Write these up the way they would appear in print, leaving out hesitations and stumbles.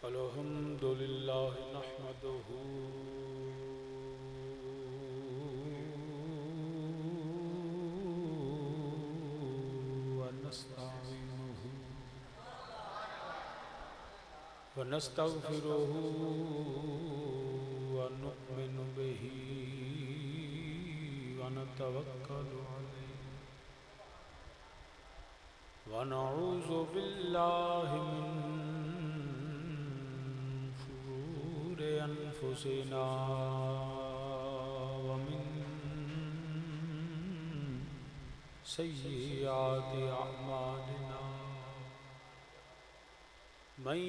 الحمد لله نحمده ونستعينه ونستغفره ونؤمن به ونتوكل عليه ونعوذ بالله من شرور أنفسنا ومن سيئات أعمالنا من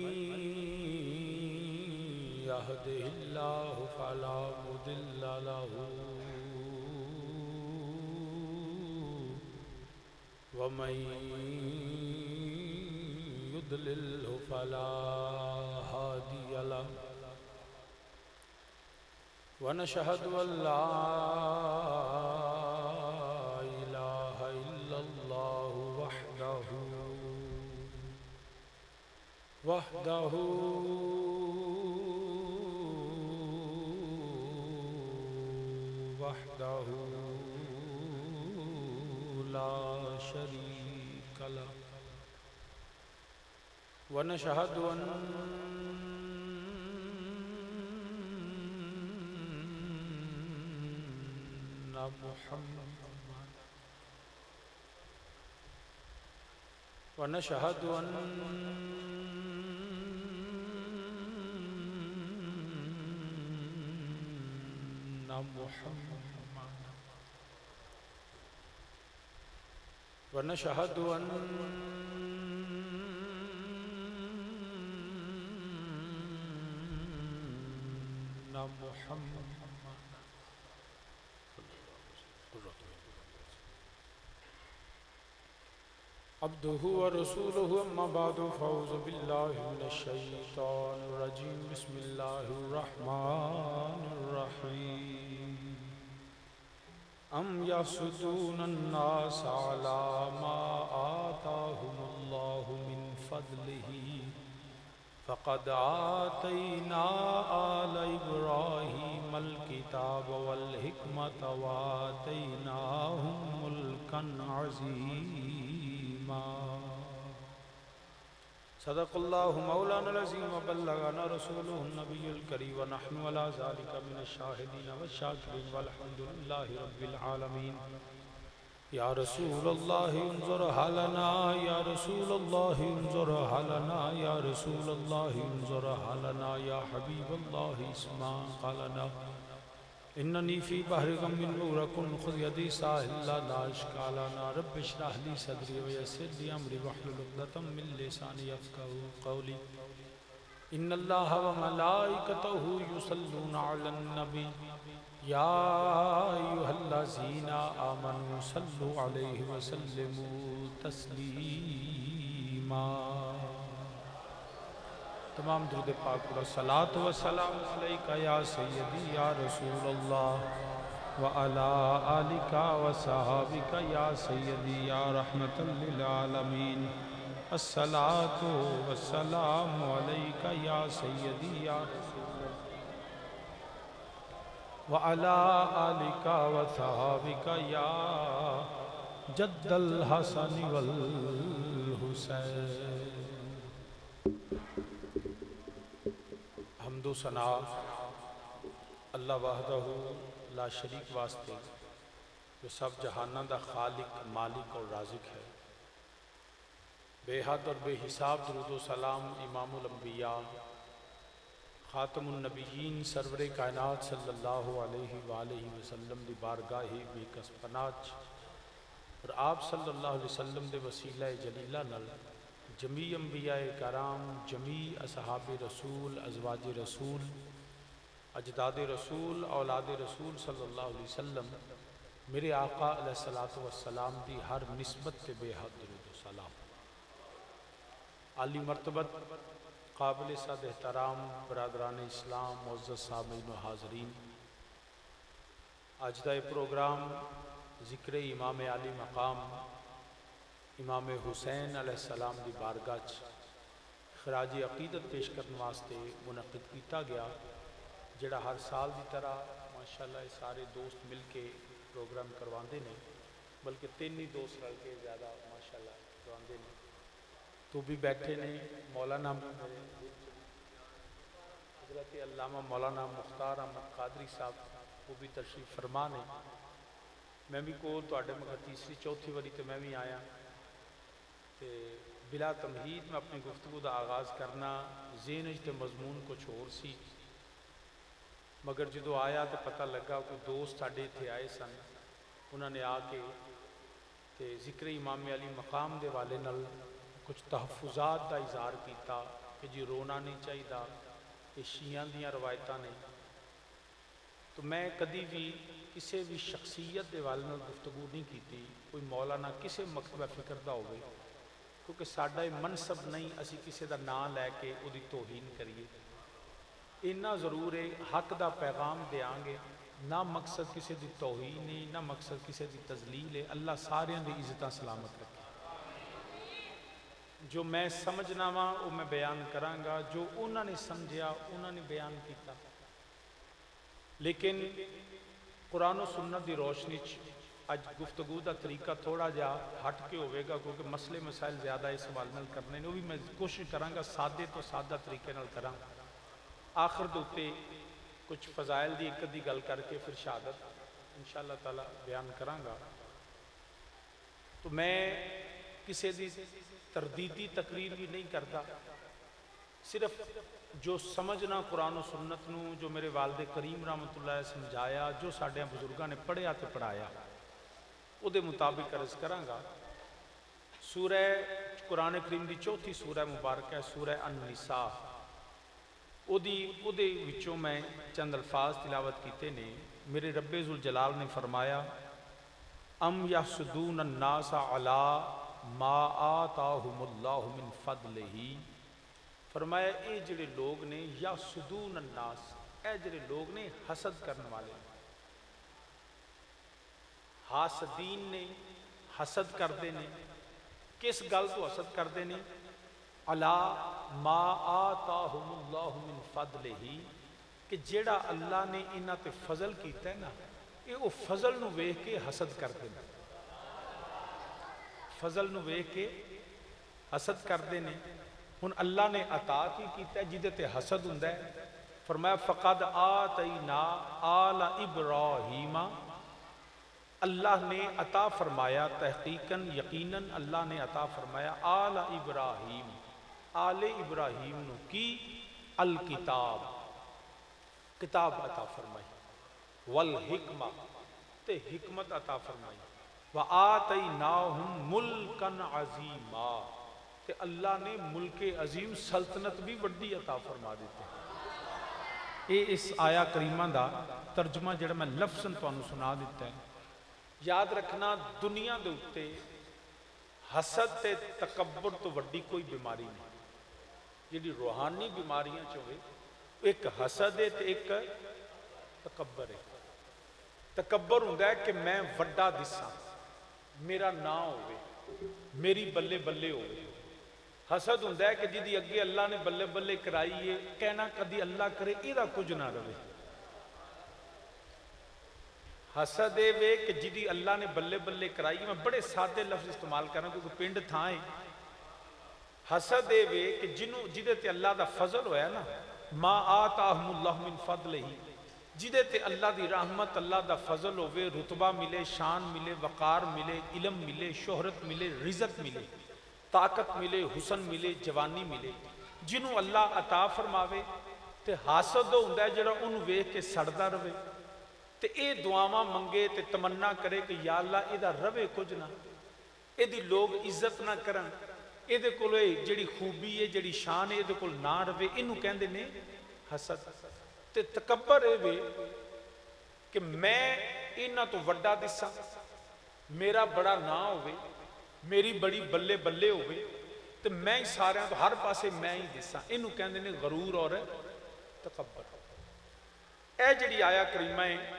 يهده الله فلا مضل له ومن يضلله فلا هادي له ونشهد أن لا إله إلا الله وحده لا شريك له ونشهد أن ونشهد أن عبده ورسوله أما بعد فأعوذ بالله من الشيطان الرجيم بسم الله الرحمن الرحيم أم يحسدون الناس على ما آتاهم الله من فضله فقد آتينا آل إبراهيم الكتاب والحكمة وآتيناهم ملكا عظيما صدق الله مولانا العظيم وبلغنا رسوله النبي الكريم ونحن على ذلك من الشاهدين والشاكرين والحمد لله رب العالمين يا رسول الله انظر حالنا يا رسول الله انظر حالنا يا رسول الله انظر حالنا يا حبيب الله اسمع قالنا إنني في بحر غم نوركم خذ يدي ساحل لا إشكال لنا رب اشرح لي صدري ويسر لي أمري واحلل عقدة من لساني يفقهوا قولي إن الله وملائكته يصلون على النبي يا أيها الذين آمنوا صلوا عليه وسلموا تسليما تمام درود پاک پر صلاۃ و سلام علیکہ یا سیدی یا رسول اللہ وعلی آلک و صحابک یا سیدی یا رحمت للعالمین الصلاۃ و السلام علیکہ یا سیدی یا رسول اللہ وعلی آلک و صحابک یا جد الحسن والحسین حمد و ثنا اللہ وحدہ لا شریک واسطے جو سب جہانہ دا خالق مالک اور رازق ہے، بے حد اور بے حساب درود و سلام امام الانبیاء خاتم النبیین سرور کائنات صلی اللہ علیہ وآلہ وسلم دی بارگاہ بے کس پناج اور آپ صلی اللہ علیہ وسلم دے وسیلہ جلیلہ نل جمیع انبیاء کرام، جمیع اصحاب رسول، ازواج رسول، اجداد رسول، اولاد رسول صلی اللہ علیہ وسلم میرے آقا علیہ السلام دی ہر نسبت تے بے حد درود و سلام۔ عالی مرتبت قابل صد احترام برادران اسلام، معزز سامعین و حاضرین، آج دا یہ پروگرام ذکر امام عالی مقام امام حسین علیہ السلام دی بارگاہ خراج عقیدت پیش کرنے واسطے منعقد کیتا گیا، جڑا ہر سال دی طرح ماشاءاللہ سارے دوست مل کے پروگرام کرواندے نے، بلکہ 3 ہی دوست رل کے زیادہ ماشاءاللہ کرواندے نے۔ تو بھی بیٹھے نے مولانا حضرت علامہ مولانا مختار احمد قادری صاحب، وہ بھی تشریف فرما نے۔ میں بھی کو تواڈے مگر تیسری چوتھی واری تے میں بھی آیا تے بلا تمہید میں اپنی گفتگو دا آغاز کرنا ذہن تے مضمون کچھ اور سی، مگر جدو آیا تو پتہ لگا کوئی دوست ساڈے اتنے آئے سن، انہوں نے آ کے تے ذکر امام علی مقام دے والے نال کچھ تحفظات دا اظہار کیتا کہ جی رونا نہیں چاہیے، یہ شیعہ دیاں روایتاں نے۔ تو میں کدی بھی کسی بھی شخصیت دے والے نال گفتگو نہیں کیتی، کوئی مولانا کسی مکتبہ فکر دا ہوئے، کیونکہ ساڈا یہ منصب نہیں اسی کسی دا نام لے کے وہ دی توہین کریے۔ اتنا ضرور ہے حق دا پیغام دیاں گے، نہ مقصد کسی دی توہین نہیں، نہ مقصد کسی دی تذلیل ہے۔ اللہ سارے دی عزتاں سلامت رکھے۔ جو میں سمجھنا وا وہ میں بیان کراں گا، جو انہوں نے سمجھیا انہوں نے بیان کیتا، لیکن قرآن و سنت دی روشنی اج گفتگو دا طریقہ تھوڑا جا ہٹ کے ہوئے گا، کیونکہ مسئلے مسائل زیادہ اس حوالے نال کرنے نے، وہ بھی میں کوشش کراں گا سادے تو سادہ طریقے نال کراں۔ آخر دوتے کچھ فضائل دی ایک دی گل کر کے پھر شہادت انشاءاللہ تعالی بیان کراں گا۔ تو میں کسی دی تردیدی تقریر بھی نہیں کرتا، صرف جو سمجھنا قرآن و سنت نو، جو میرے والد کریم رحمت اللہ علیہ سمجھایا، جو ساڈے بزرگاں نے پڑھیا تے پڑھایا، او دے مطابق عرض کراں گا۔ سورہ قرآن کریم دی چوتھی سورہ مبارکہ ہے سورہ النساء، او دے وچوں میں چند الفاظ تلاوت کیتے نے۔ میرے رب ذوالجلال نے فرمایا ام یحسدون الناس علی ما آتاہم اللہ من فضلہ، فرمایا اے جڑے لوگ نے یحسدون الناس، اے جڑے لوگ نے حسد کرنے والے، حاسدین نے حسد کردے نے، کس گل تو حسد کردے نے؟ علی ما آتاہم اللہ من فضلہ، کہ جڑا اللہ نے انہاں تے فضل کیتا ہے نا، اے او فضل نو ویکھ کے حسد کردے نے، فضل نو ویکھ کے حسد کردے نے۔ ہن اللہ نے عطا کی کیتا ہے جدے تے حسد ہوندا ہے، فرمایا فقد آتینا آل ابراہیم، اللہ نے عطا فرمایا تحقیقاً یقیناً اللہ نے عطا فرمایا آل ابراہیم، آل ابراہیم نو کی الکتاب، کتاب عطا فرمائی، والحکمہ تے حکمت عطا فرمائی، وآتیناہم ملکا عظیما، کہ اللہ نے ملک عظیم سلطنت بھی بڑی عطا فرما دیتے ہیں۔ یہ اس آیا کریمہ دا ترجمہ جڑا میں لفظاً تو انہوں سنا دیتا ہے۔ یاد رکھنا دنیا دے اتے حسد تے تکبر تو وڈی کوئی بیماری نہیں، جڑی روحانی بیماریاں چوئے ایک حسد ہے تے ایک تکبر ہے۔ تکبر ہوندا ہے کہ میں وڈا دساں، میرا نا ہوئے، میری بلے بلے ہوئے۔ حسد ہوندا ہے کہ جدی اگے اللہ نے بلے بلے کرائی ہے، کہنا کدی اللہ کرے ایدہ کچھ نہ رہے۔ حسد ہے وے کہ جدی اللہ نے بلے بلے کرائی، میں بڑے سادے لفظ استعمال کرنا کیونکہ پنڈ تھائیں۔ حسد ہے وے کہ جدے تے اللہ دا فضل ہویا نا، ما آتاہم اللہ من فضلہ، جدے تے اللہ دی رحمت اللہ دا فضل ہوئے، رتبہ ملے، شان ملے، وقار ملے، علم ملے، شہرت ملے، رزق ملے، طاقت ملے، حسن ملے، جوانی ملے، جنہوں اللہ عطا فرماوے تے حاسد ہوندا ہے جڑا انہوں ویکھ کے سڑدا رہے تے اے دعاواں منگے تے تمنا کرے کہ یا اللہ ایدہ روے کچھ نہ، اے دی لوگ عزت نہ کرن، اے دے کولے جڑی خوبی ہے جڑی شان ہے اے دے کول نہ روے، انہوں کہندے نے حسد۔ تے تکبر اے وے کہ میں انہاں تو وڈا دساں، میرا بڑا نہ ہوئے، میری بڑی بلے بلے ہوئے، تے میں ہی سارے تو ہر پاسے میں ہی دساں، انہوں کہندے نے غرور اور تکبر۔ اے جڑی آیا کریمہ ہے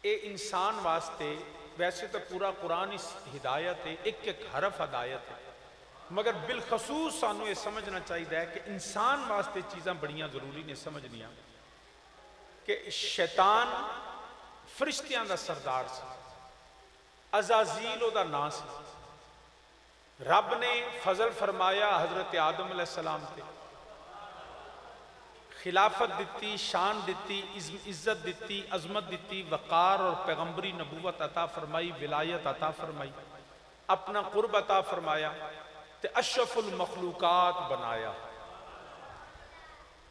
اے انسان واسطے، ویسے تو پورا قرآن اس ہدایت ہے، ایک ایک حرف ہدایت ہے، مگر بالخصوص سانو یہ سمجھنا چاہیے کہ انسان واسطے چیزاں بڑیاں ضروری نے سمجھنیاں کہ شیطان فرشتیاں دا سردار سی، عزازیل او دا نام سی۔ رب نے فضل فرمایا حضرت آدم علیہ السلام تے، خلافت دیتی، شان دیتی، عزت دیتی، عظمت دیتی، وقار اور پیغمبری نبوت عطا فرمائی، ولایت عطا فرمائی، اپنا قرب عطا فرمایا تے اشرف المخلوقات بنایا۔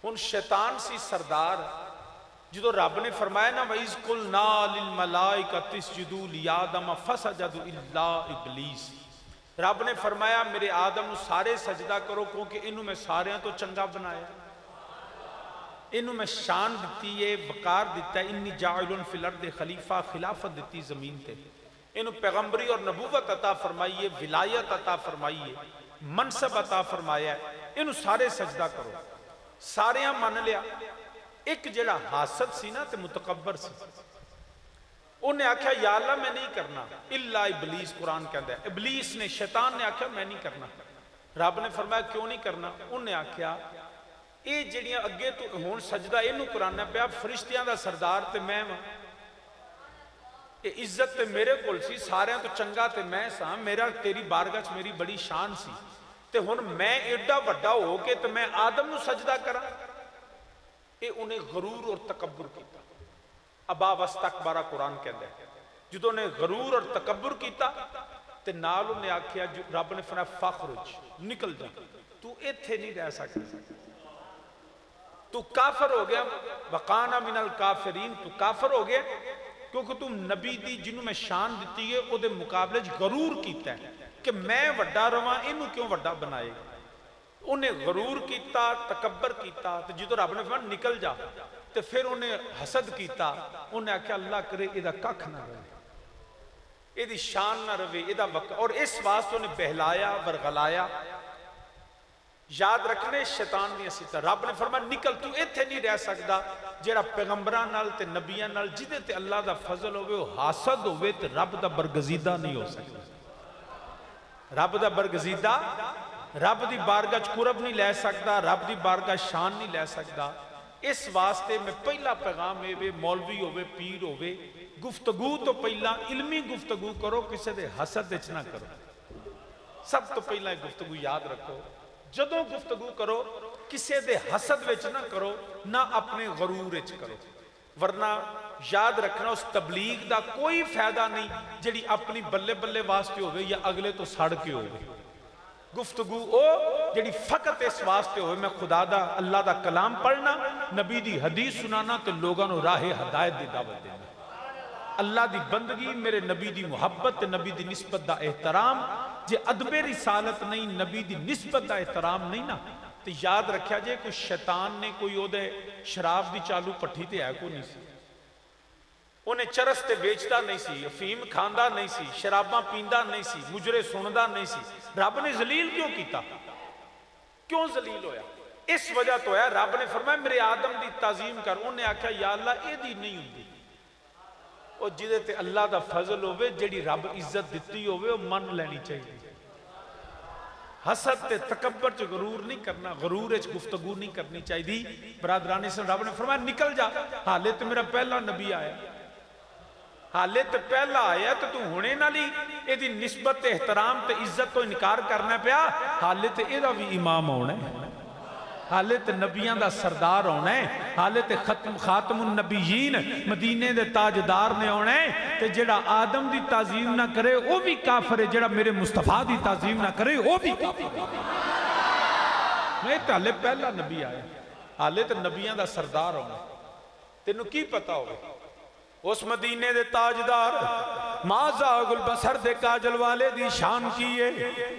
ہن شیطان سی سردار، جدو رب نے فرمایا نا وَإِذْ قُلْنَا لِلْمَلَائِكَةِ اسْجُدُوا لِآدَمَ فَسَجَدُوا إِلَّا إِبْلِيسَ، رب نے فرمایا میرے آدم سارے سجدہ کرو کیونکہ انہوں میں ساریاں تو چنگا بنایا، انہوں میں شان دیتی ہے، وقار دیتا ہے، انی جاعلن فی الارض خلیفہ، خلافت دیتی زمین تے، انہوں پیغمبری اور نبوت عطا فرمائیے، ولایت عطا فرمائیے، منصب عطا فرمایا ہے، انہوں سارے سجدہ کرو، ساریاں من لیا۔ ایک جڑا حاسد سی نا تے متکبر سی، انہیں آکھا یا اللہ میں نہیں کرنا، الا ابلیس، قرآن کہتا ہے ابلیس نے، شیطان نے آکھا میں نہیں کرنا۔ رب نے فرمایا کیوں نہیں کرنا؟ انہیں آکھا اے جڑیاں اگے تو ہون سجدہ اینوں قرآن پیا، فرشتیاں دا سردار تے میں ہاں، اے عزت تے میرے کول سی، ساریاں تو چنگا تے میں سا، میرا تیری بارگاہ چ میری بڑی شان سی، تے ہن میں ایڈا وڈا ہو کے تے میں آدم نو سجدہ کراں؟ اے انہیں غرور اور تکبر کیتا، ابا واستکبر قرآن کہتا ہے، جدوں نے غرور اور تکبر کیتا تے نال انہیں آکھیا، رب نے فرمایا فخرج، نکل جا، تو ایتھے نہیں رہ سکتا، تو کافر ہو گیا، وقانا من الکافرین، تو کافر ہو گیا کیونکہ تم نبی دی جنہوں میں شان دیتی ہے او دے مقابلے غرور کیتا ہے کہ میں وڈا رواں، انہوں کیوں وڈا بنائے گا؟ انہیں غرور کیتا، تکبر کیتا، تو جدو رب نے فرمایا نکل جا، تو پھر انہیں حسد کیتا، انہیں آکھیا اللہ کرے ایدہ ککھ نہ رہے، ایدی شان نہ رہے، ایدہ وقت، اور اس واسطے انہیں بہلایا، ورغلایا۔ یاد رکھنے شیطان نہیں سیتا، رب نے فرمایا نکل، تو ایتھے نہیں رہ سکتا، جیڑا پیغمبران نال تے نبیان نال جدے تے اللہ دا فضل ہوئے، وہ حاسد ہوئے تے رب دا برگزیدہ نہیں ہو سکتا، رب دا برگزیدہ، رب دی بارگاہ قرب نہیں لے سکتا، رب دی بارگاہ شان نہیں لے سکتا۔ اس واسطے میں پہلا پیغام ہے مولوی ہوئے، پیر ہوئے، گفتگو تو پہلا علمی گفتگو کرو، کسے دے حسد اچ نہ کرو، سب تو پہلا گفتگو یاد رکھو، جدوں گفتگو کرو کسے دے حسد وچ نہ کرو، نہ اپنے غرور وچ کرو، ورنہ یاد رکھنا اس تبلیغ دا کوئی فائدہ نہیں جڑی اپنی بلے بلے واسطے ہوئے یا اگلے تو سڑ کے ہوئے۔ گفتگو او جڑی فقط اس واسطے ہوئے میں خدا دا اللہ دا کلام پڑھنا، نبی دی حدیث سنانا تے لوگاں نو راہ ہدایت دی دعوت دینا، اللہ دی بندگی، میرے نبی دی محبت، نبی دی نسبت دا احترام، جے ادب رسالت نہیں، نبی دی نسبت دا احترام نہیں نا، تو یاد رکھیا جے کوئی شیطان نے کوئی او دے شراب دی چالو پٹھی تے ہے کو نہیں سی، انہیں چرس تے بیچتا نہیں سی، افیم کھاندہ نہیں سی، شراباں پیندہ نہیں سی، مجرے سندہ نہیں سی، رب نے ذلیل کیوں کیتا؟ کیوں ذلیل ہویا؟ اس وجہ تو ہے رب نے فرمایا میرے آدم دی تعظیم کر، انہیں آکھا یا اللہ اے دی نہیں ہوندی، اور جدے تے اللہ دا فضل ہوئے، جڑی رب عزت دیتی ہوئے، وہ من لینی چاہیے، حسد تے تکبر چ غرور نہیں کرنا، غرور اچ گفتگو نہیں کرنی چاہیے۔ برادرانی سے رب نے فرمایا نکل جا، حالے تو میرا پہلا نبی آیا، حالے تو پہلا آیا تو ہونے نہ لی، اے دی نسبت احترام تے عزت تو انکار کرنا پیا، حالے تو اے دا بھی امام ہونا ہے، حالے تے نبیان دا سردار ہونا ہے، حالے تے خاتم النبیین مدینے دے تاجدار نے ہونا ہے، تے جڑا آدم دی تعظیم نہ کرے وہ بھی کافر ہے، جڑا میرے مصطفیٰ دی تعظیم نہ کرے وہ بھی کافر ہے۔ میں تے حالے پہلا نبی آیا، حالے تے نبیان دا سردار ہونا، تینوں کی پتا ہوگا؟ اس مدینے دے تاجدار مازا گلبسر دے کاجل والے دی شان کیے،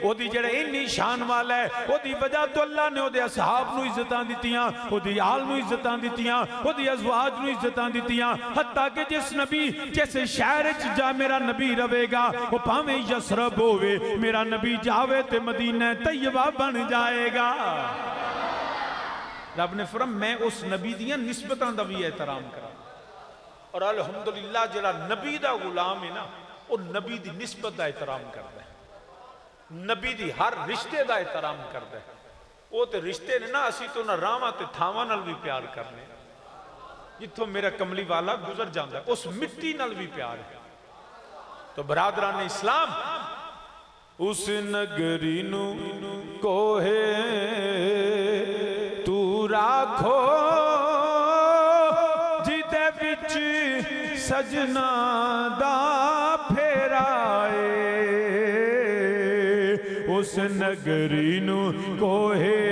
او دی جڑے انی شان والا ہے، او دی وجہ تو اللہ نے او دے اصحاب نو عزتان دیتیاں، او دی آل نو عزتان دیتیاں، او دی ازواج نو عزتان دیتیاں، حتیٰ کہ جس نبی جیسے شہر جا میرا نبی روے گا، وہ پاویں یسرب ہوئے، میرا نبی جاوے تے مدینہ طیبہ بن جائے گا۔ رب نے فرمایا میں اس نبی دیاں نسبتاں دا بھی احترام کرا، اور الحمدللہ جڑا نبی دا غلام ہے نا، وہ نبی دی نسبت دا احترام کرتا ہے۔ نبی دی ہر رشتے دا احترام کردا ہے. وہ تے رشتے نے نا، اسی تو نہ راواں تے تھاواں نال بھی پیار کرنے، جتھوں میرا کملی والا گزر جاندا ہے اس مٹی نال بھی پیار ہے. تو برادران اسلام، اس نگری نو کوہے تو راکھو جدے وچ سجنا دا پھیرائے. اس نگری نو کوہے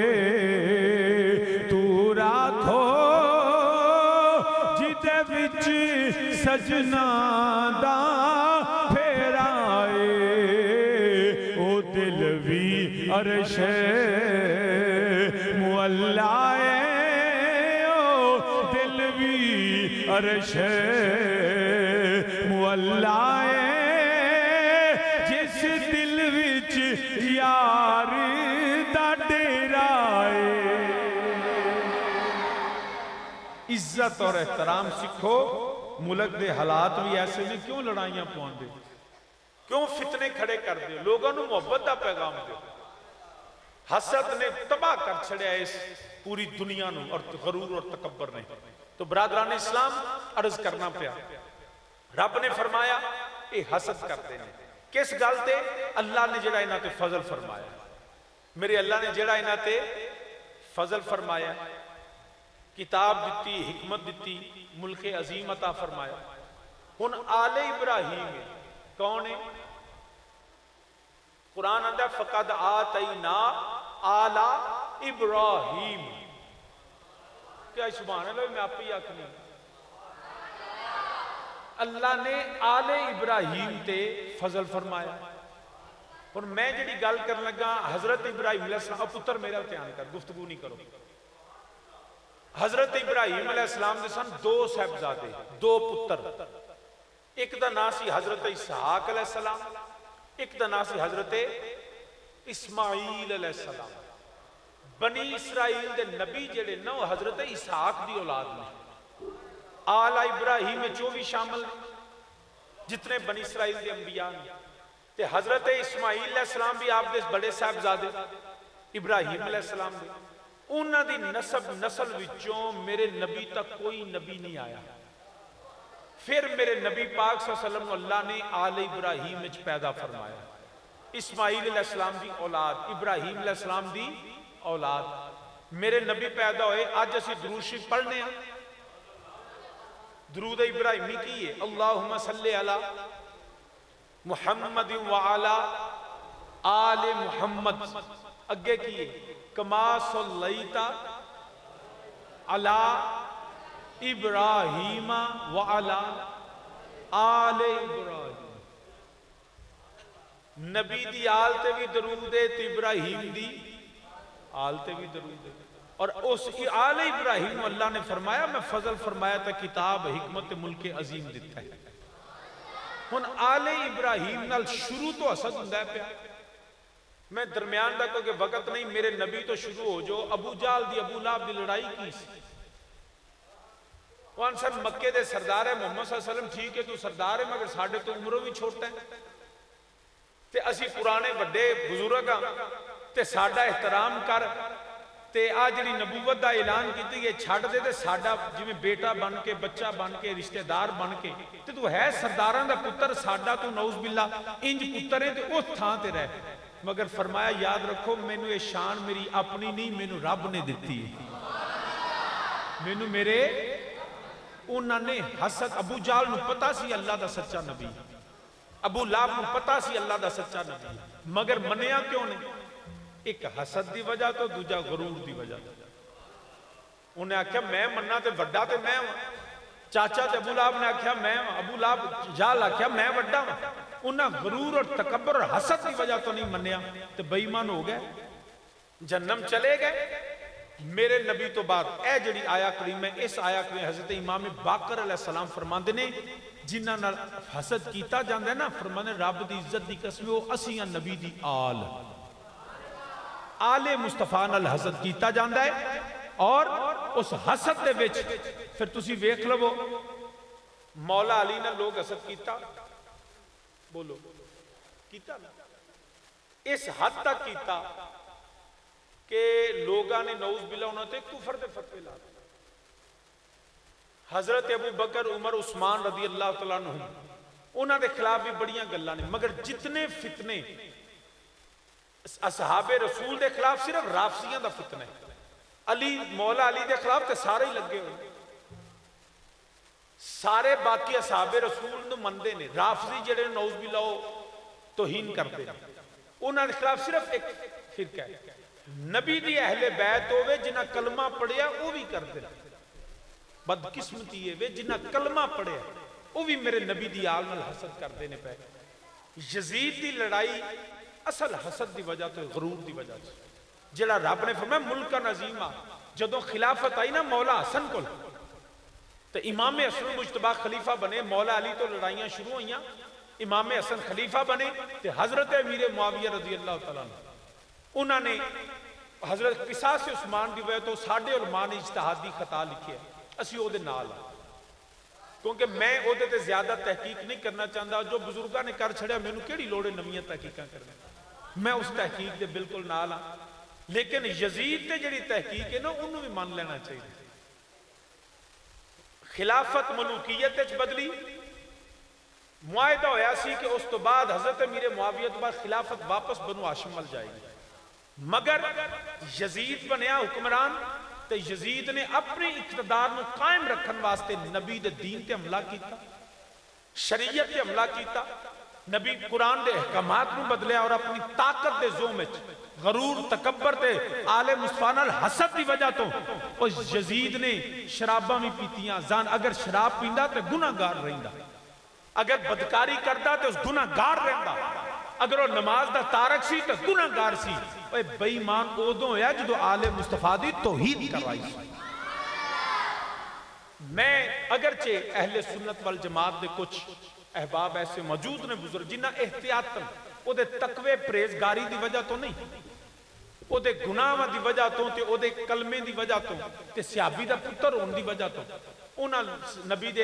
تو راکھو جدے وچ سجنا دا پھیرائے. او دل بھی عرش معلا ہے، او دل بھی عرش معلا ہے، جس دل وچ یار دا ڈیرا ہے. عزت اور احترام سکھو. ملک دے حالات بھی ایسے نے، کیوں لڑائیاں پوان دے، کیوں فتنے کھڑے کر دے، لوگوں نے محبت دا پیغام دے. حسد نے تباہ کر چھڑیا اس پوری دنیا نو، اور غرور اور تکبر نے. تو برادران اسلام عرض کرنا پیا، رب نے فرمایا اے حسد کرتے ہیں کس گل تے؟ اللہ نے جڑا انہاں تے فضل فرمایا. میرے اللہ نے جڑا انہاں تے فضل فرمایا، کتاب دیتی، حکمت دیتی، ملک عظیم عطا فرمایا. ہن آل ابراہیم کون ہے؟ قرآن آندہ فقد آتینا آل ابراہیم. کیا سبحان اللہ، میں آپ ہی آکھنی. اللہ نے آل ابراہیم تے فضل فرمایا. اور میں جڑی گل کر لگا حضرت ابراہیم علیہ السلام، پتر میرا دھیان کر، گفتگو نہیں کرو. حضرت ابراہیم علیہ السلام دے سن دو صاحبزادے، دو پتر. ایک دا نام سی حضرت اسحاق علیہ السلام، ایک دا نام سی حضرت اسماعیل علیہ السلام. بنی اسرائیل دے نبی جڑے نو حضرت اسحاق دی اولاد نے. آل ابراہیم میں جو بھی شامل جتنے بنی اسرائیل دے انبیاء نے. تے حضرت اسماعیل علیہ السلام بھی آپ دے بڑے صاحبزادے ابراہیم علیہ السلام دے. انہاں دی نسل وچوں میرے نبی تک کوئی نبی نہیں آیا. پھر میرے نبی پاک صلی اللہ علیہ وسلم اللہ نے آل ابراہیم وچ پیدا فرمایا. اسماعیل علیہ السلام دی اولاد، ابراہیم علیہ السلام دی اولاد. میرے نبی پیدا ہوئے. آج اسی درود شریف پڑھنے ہیں. درود ابراہیمی کی ہے، اللہم صلی علی محمد وعلا آل محمد. اگے کی ہے کما صلیتا علی ابراہیم وعلا آل ابراہیم. نبی دی آل تے بھی درود ہے، تے ابراہیم دی آل تے بھی درود ہے. اور اس آل ابراہیم اللہ نے فرمایا میں فضل فرمایا تا کتاب حکمت ملک عظیم دیتا ہے. ہن آل ابراہیم نال شروع تو حسد ہوندا ہے پیا. میں درمیان دا کوئی وقت نہیں، میرے نبی تو شروع ہو جو. ابو جہل دی ابو لہب دی لڑائی کی سی. وہاں سن مکے دے سردار ہے محمد صلی اللہ علیہ وسلم. ٹھیک ہے تو سردار ہے مگر ساڑھے تو عمروں بھی چھوٹا ہے تے اسی پرانے بڑے بزرگ ہاں تے ساڑھا احترام کر. تے آج جڑی نبوت دا اعلان کیتی گئے چھڑ دے تے ساڑھا جی میں بیٹا بن کے بچہ بن کے رشتہ دار بن کے تے تو ہے سرداران دا پتر. ساڑھا تو نعوذ باللہ انج پتر ہے تے اس تھان تے رہ. مگر فرمایا یاد رکھو مینوں یہ شان میری اپنی نہیں، مینوں رب نے دیتی ہے. مینوں میرے انہوں نے حسد. ابو جہل نو پتا سی اللہ دا سچا نبی، ابو لہب نو پتا سی اللہ دا سچا نبی، مگر منیا کیوں نہیں؟ ایک حسد دی وجہ تو دوجا غرور دی وجہ. انہیں آکھیا میں مننا تے وڈا تے میں ہوں. چاچا تے ابو لہب نے آکھیا میں ہوں. ابو لہب جہل آکھیا میں وڈا ہوں. انہاں غرور اور تکبر اور حسد کی وجہ تو نہیں منیا تے بے ایمان ہو گئے، جہنم چلے گئے. میرے نبی تو بعد اے جڑی آیا کریم ہے، اس آیا کریم حضرت امام باقر علیہ السلام فرماندے نے جنہ نال حسد کیتا جاندے نا، فرمانے رب دی عزت دی قسم او اسیاں نبی دی آل مصطفیٰ نال حسد کیتا جاندہ ہے. اور اس حسد دے وچ پھر تسی ویکھ لو مولا علی نے لوگ حسد کیتا. بولو کیتا نا؟ اس حد تک کیتا کہ لوگاں نے نعوذ باللہ انہوں تے کفر دے فتوے لا دے. حضرت ابو بکر عمر عثمان رضی اللہ تعالیٰ عنہ انہوں دے خلاف بھی بڑیاں گلاں نے، مگر جتنے فتنے اصحاب رسول دے خلاف صرف رافضیاں دا فتنہ ہے. علی مولا علی دے خلاف تے سارے ہی لگے ہوئے، سارے باقی اصحاب رسول نو مندے نے. رافضی جڑے نعوذ باللہ توہین کرتے ہیں، انہوں دے خلاف صرف ایک فرقہ ہے. نبی دی اہل بیت ہوئے جنہ کلمہ پڑھیا وہ بھی کرتے ہیں. بدقسمتی ہے جنہ کلمہ پڑھیا وہ بھی میرے نبی دی آل نال حسد کرتے ہیں. پہ یزید دی لڑائی اصل حسد دی وجہ تو غرور دی وجہ سے، جڑا رب نے فرمایا ملکن عظیمہ. جدوں خلافت آئی نا مولا حسن کو تو امام حسن مجتبی خلیفہ بنے، مولا علی تو لڑائیاں شروع ہوئیاں، امام حسن خلیفہ بنے تو حضرت امیر معاویہ رضی اللہ تعالیٰ عنہ انہوں نے حضرت قصاص عثمان دی وجہ تو ساڈے علماء نے اجتہادی خطا لکھی ہے، اسی او دے نال ہیں. کیونکہ میں او دے تے زیادہ تحقیق نہیں کرنا چاہتا، جو بزرگاں نے کر چھڑیا میں نے کیڑی لوڑے نویاں تحقیقاں کرنا، میں اس تحقیق دے بالکل نال ہاں. لیکن یزید تے جڑی تحقیق ہے نا انہوں بھی مان لینا چاہیے. خلافت ملوکیت وچ بدلی، معاہدہ ہویا سی کہ اس تو بعد حضرت امیر معاویہ تو بعد خلافت واپس بنو ہاشم ول جائے گی، مگر یزید بنیا حکمران تو یزید نے اپنے اقتدار میں قائم رکھن واسطے نبی دے دین تے حملہ کیتا، شریعت تے حملہ کیتا. نبی قرآن دے احکامات میں بدلیا اور اپنی طاقت دے زوم وچ غرور تکبر تے آل مصطفیٰ نال حسد دی وجہ تو اس یزید نے شراباں بھی پیتیاں. زان اگر شراب پیندا تے گناہگار رہندا، اگر بدکاری کردا تے اس گناہگار رہندا، اگر وہ نماز دا تارک سی تو گناہگار سی. اے بے ایمان اودوں ہویا جدو آل مصطفیٰ دی توحید کروائی سی. میں اگرچہ اہل سنت والجماعت دے کچھ احباب ایسے موجود نے بزرگ جنہ احتیاطاً او دے تقوی پریزگاری دی وجہ تو نہیں، او دے گناہ دی وجہ تو تے او دے کلمے دی وجہ تو تے صحابی دا پتر ہون دی وجہ تو انہاں نبی دے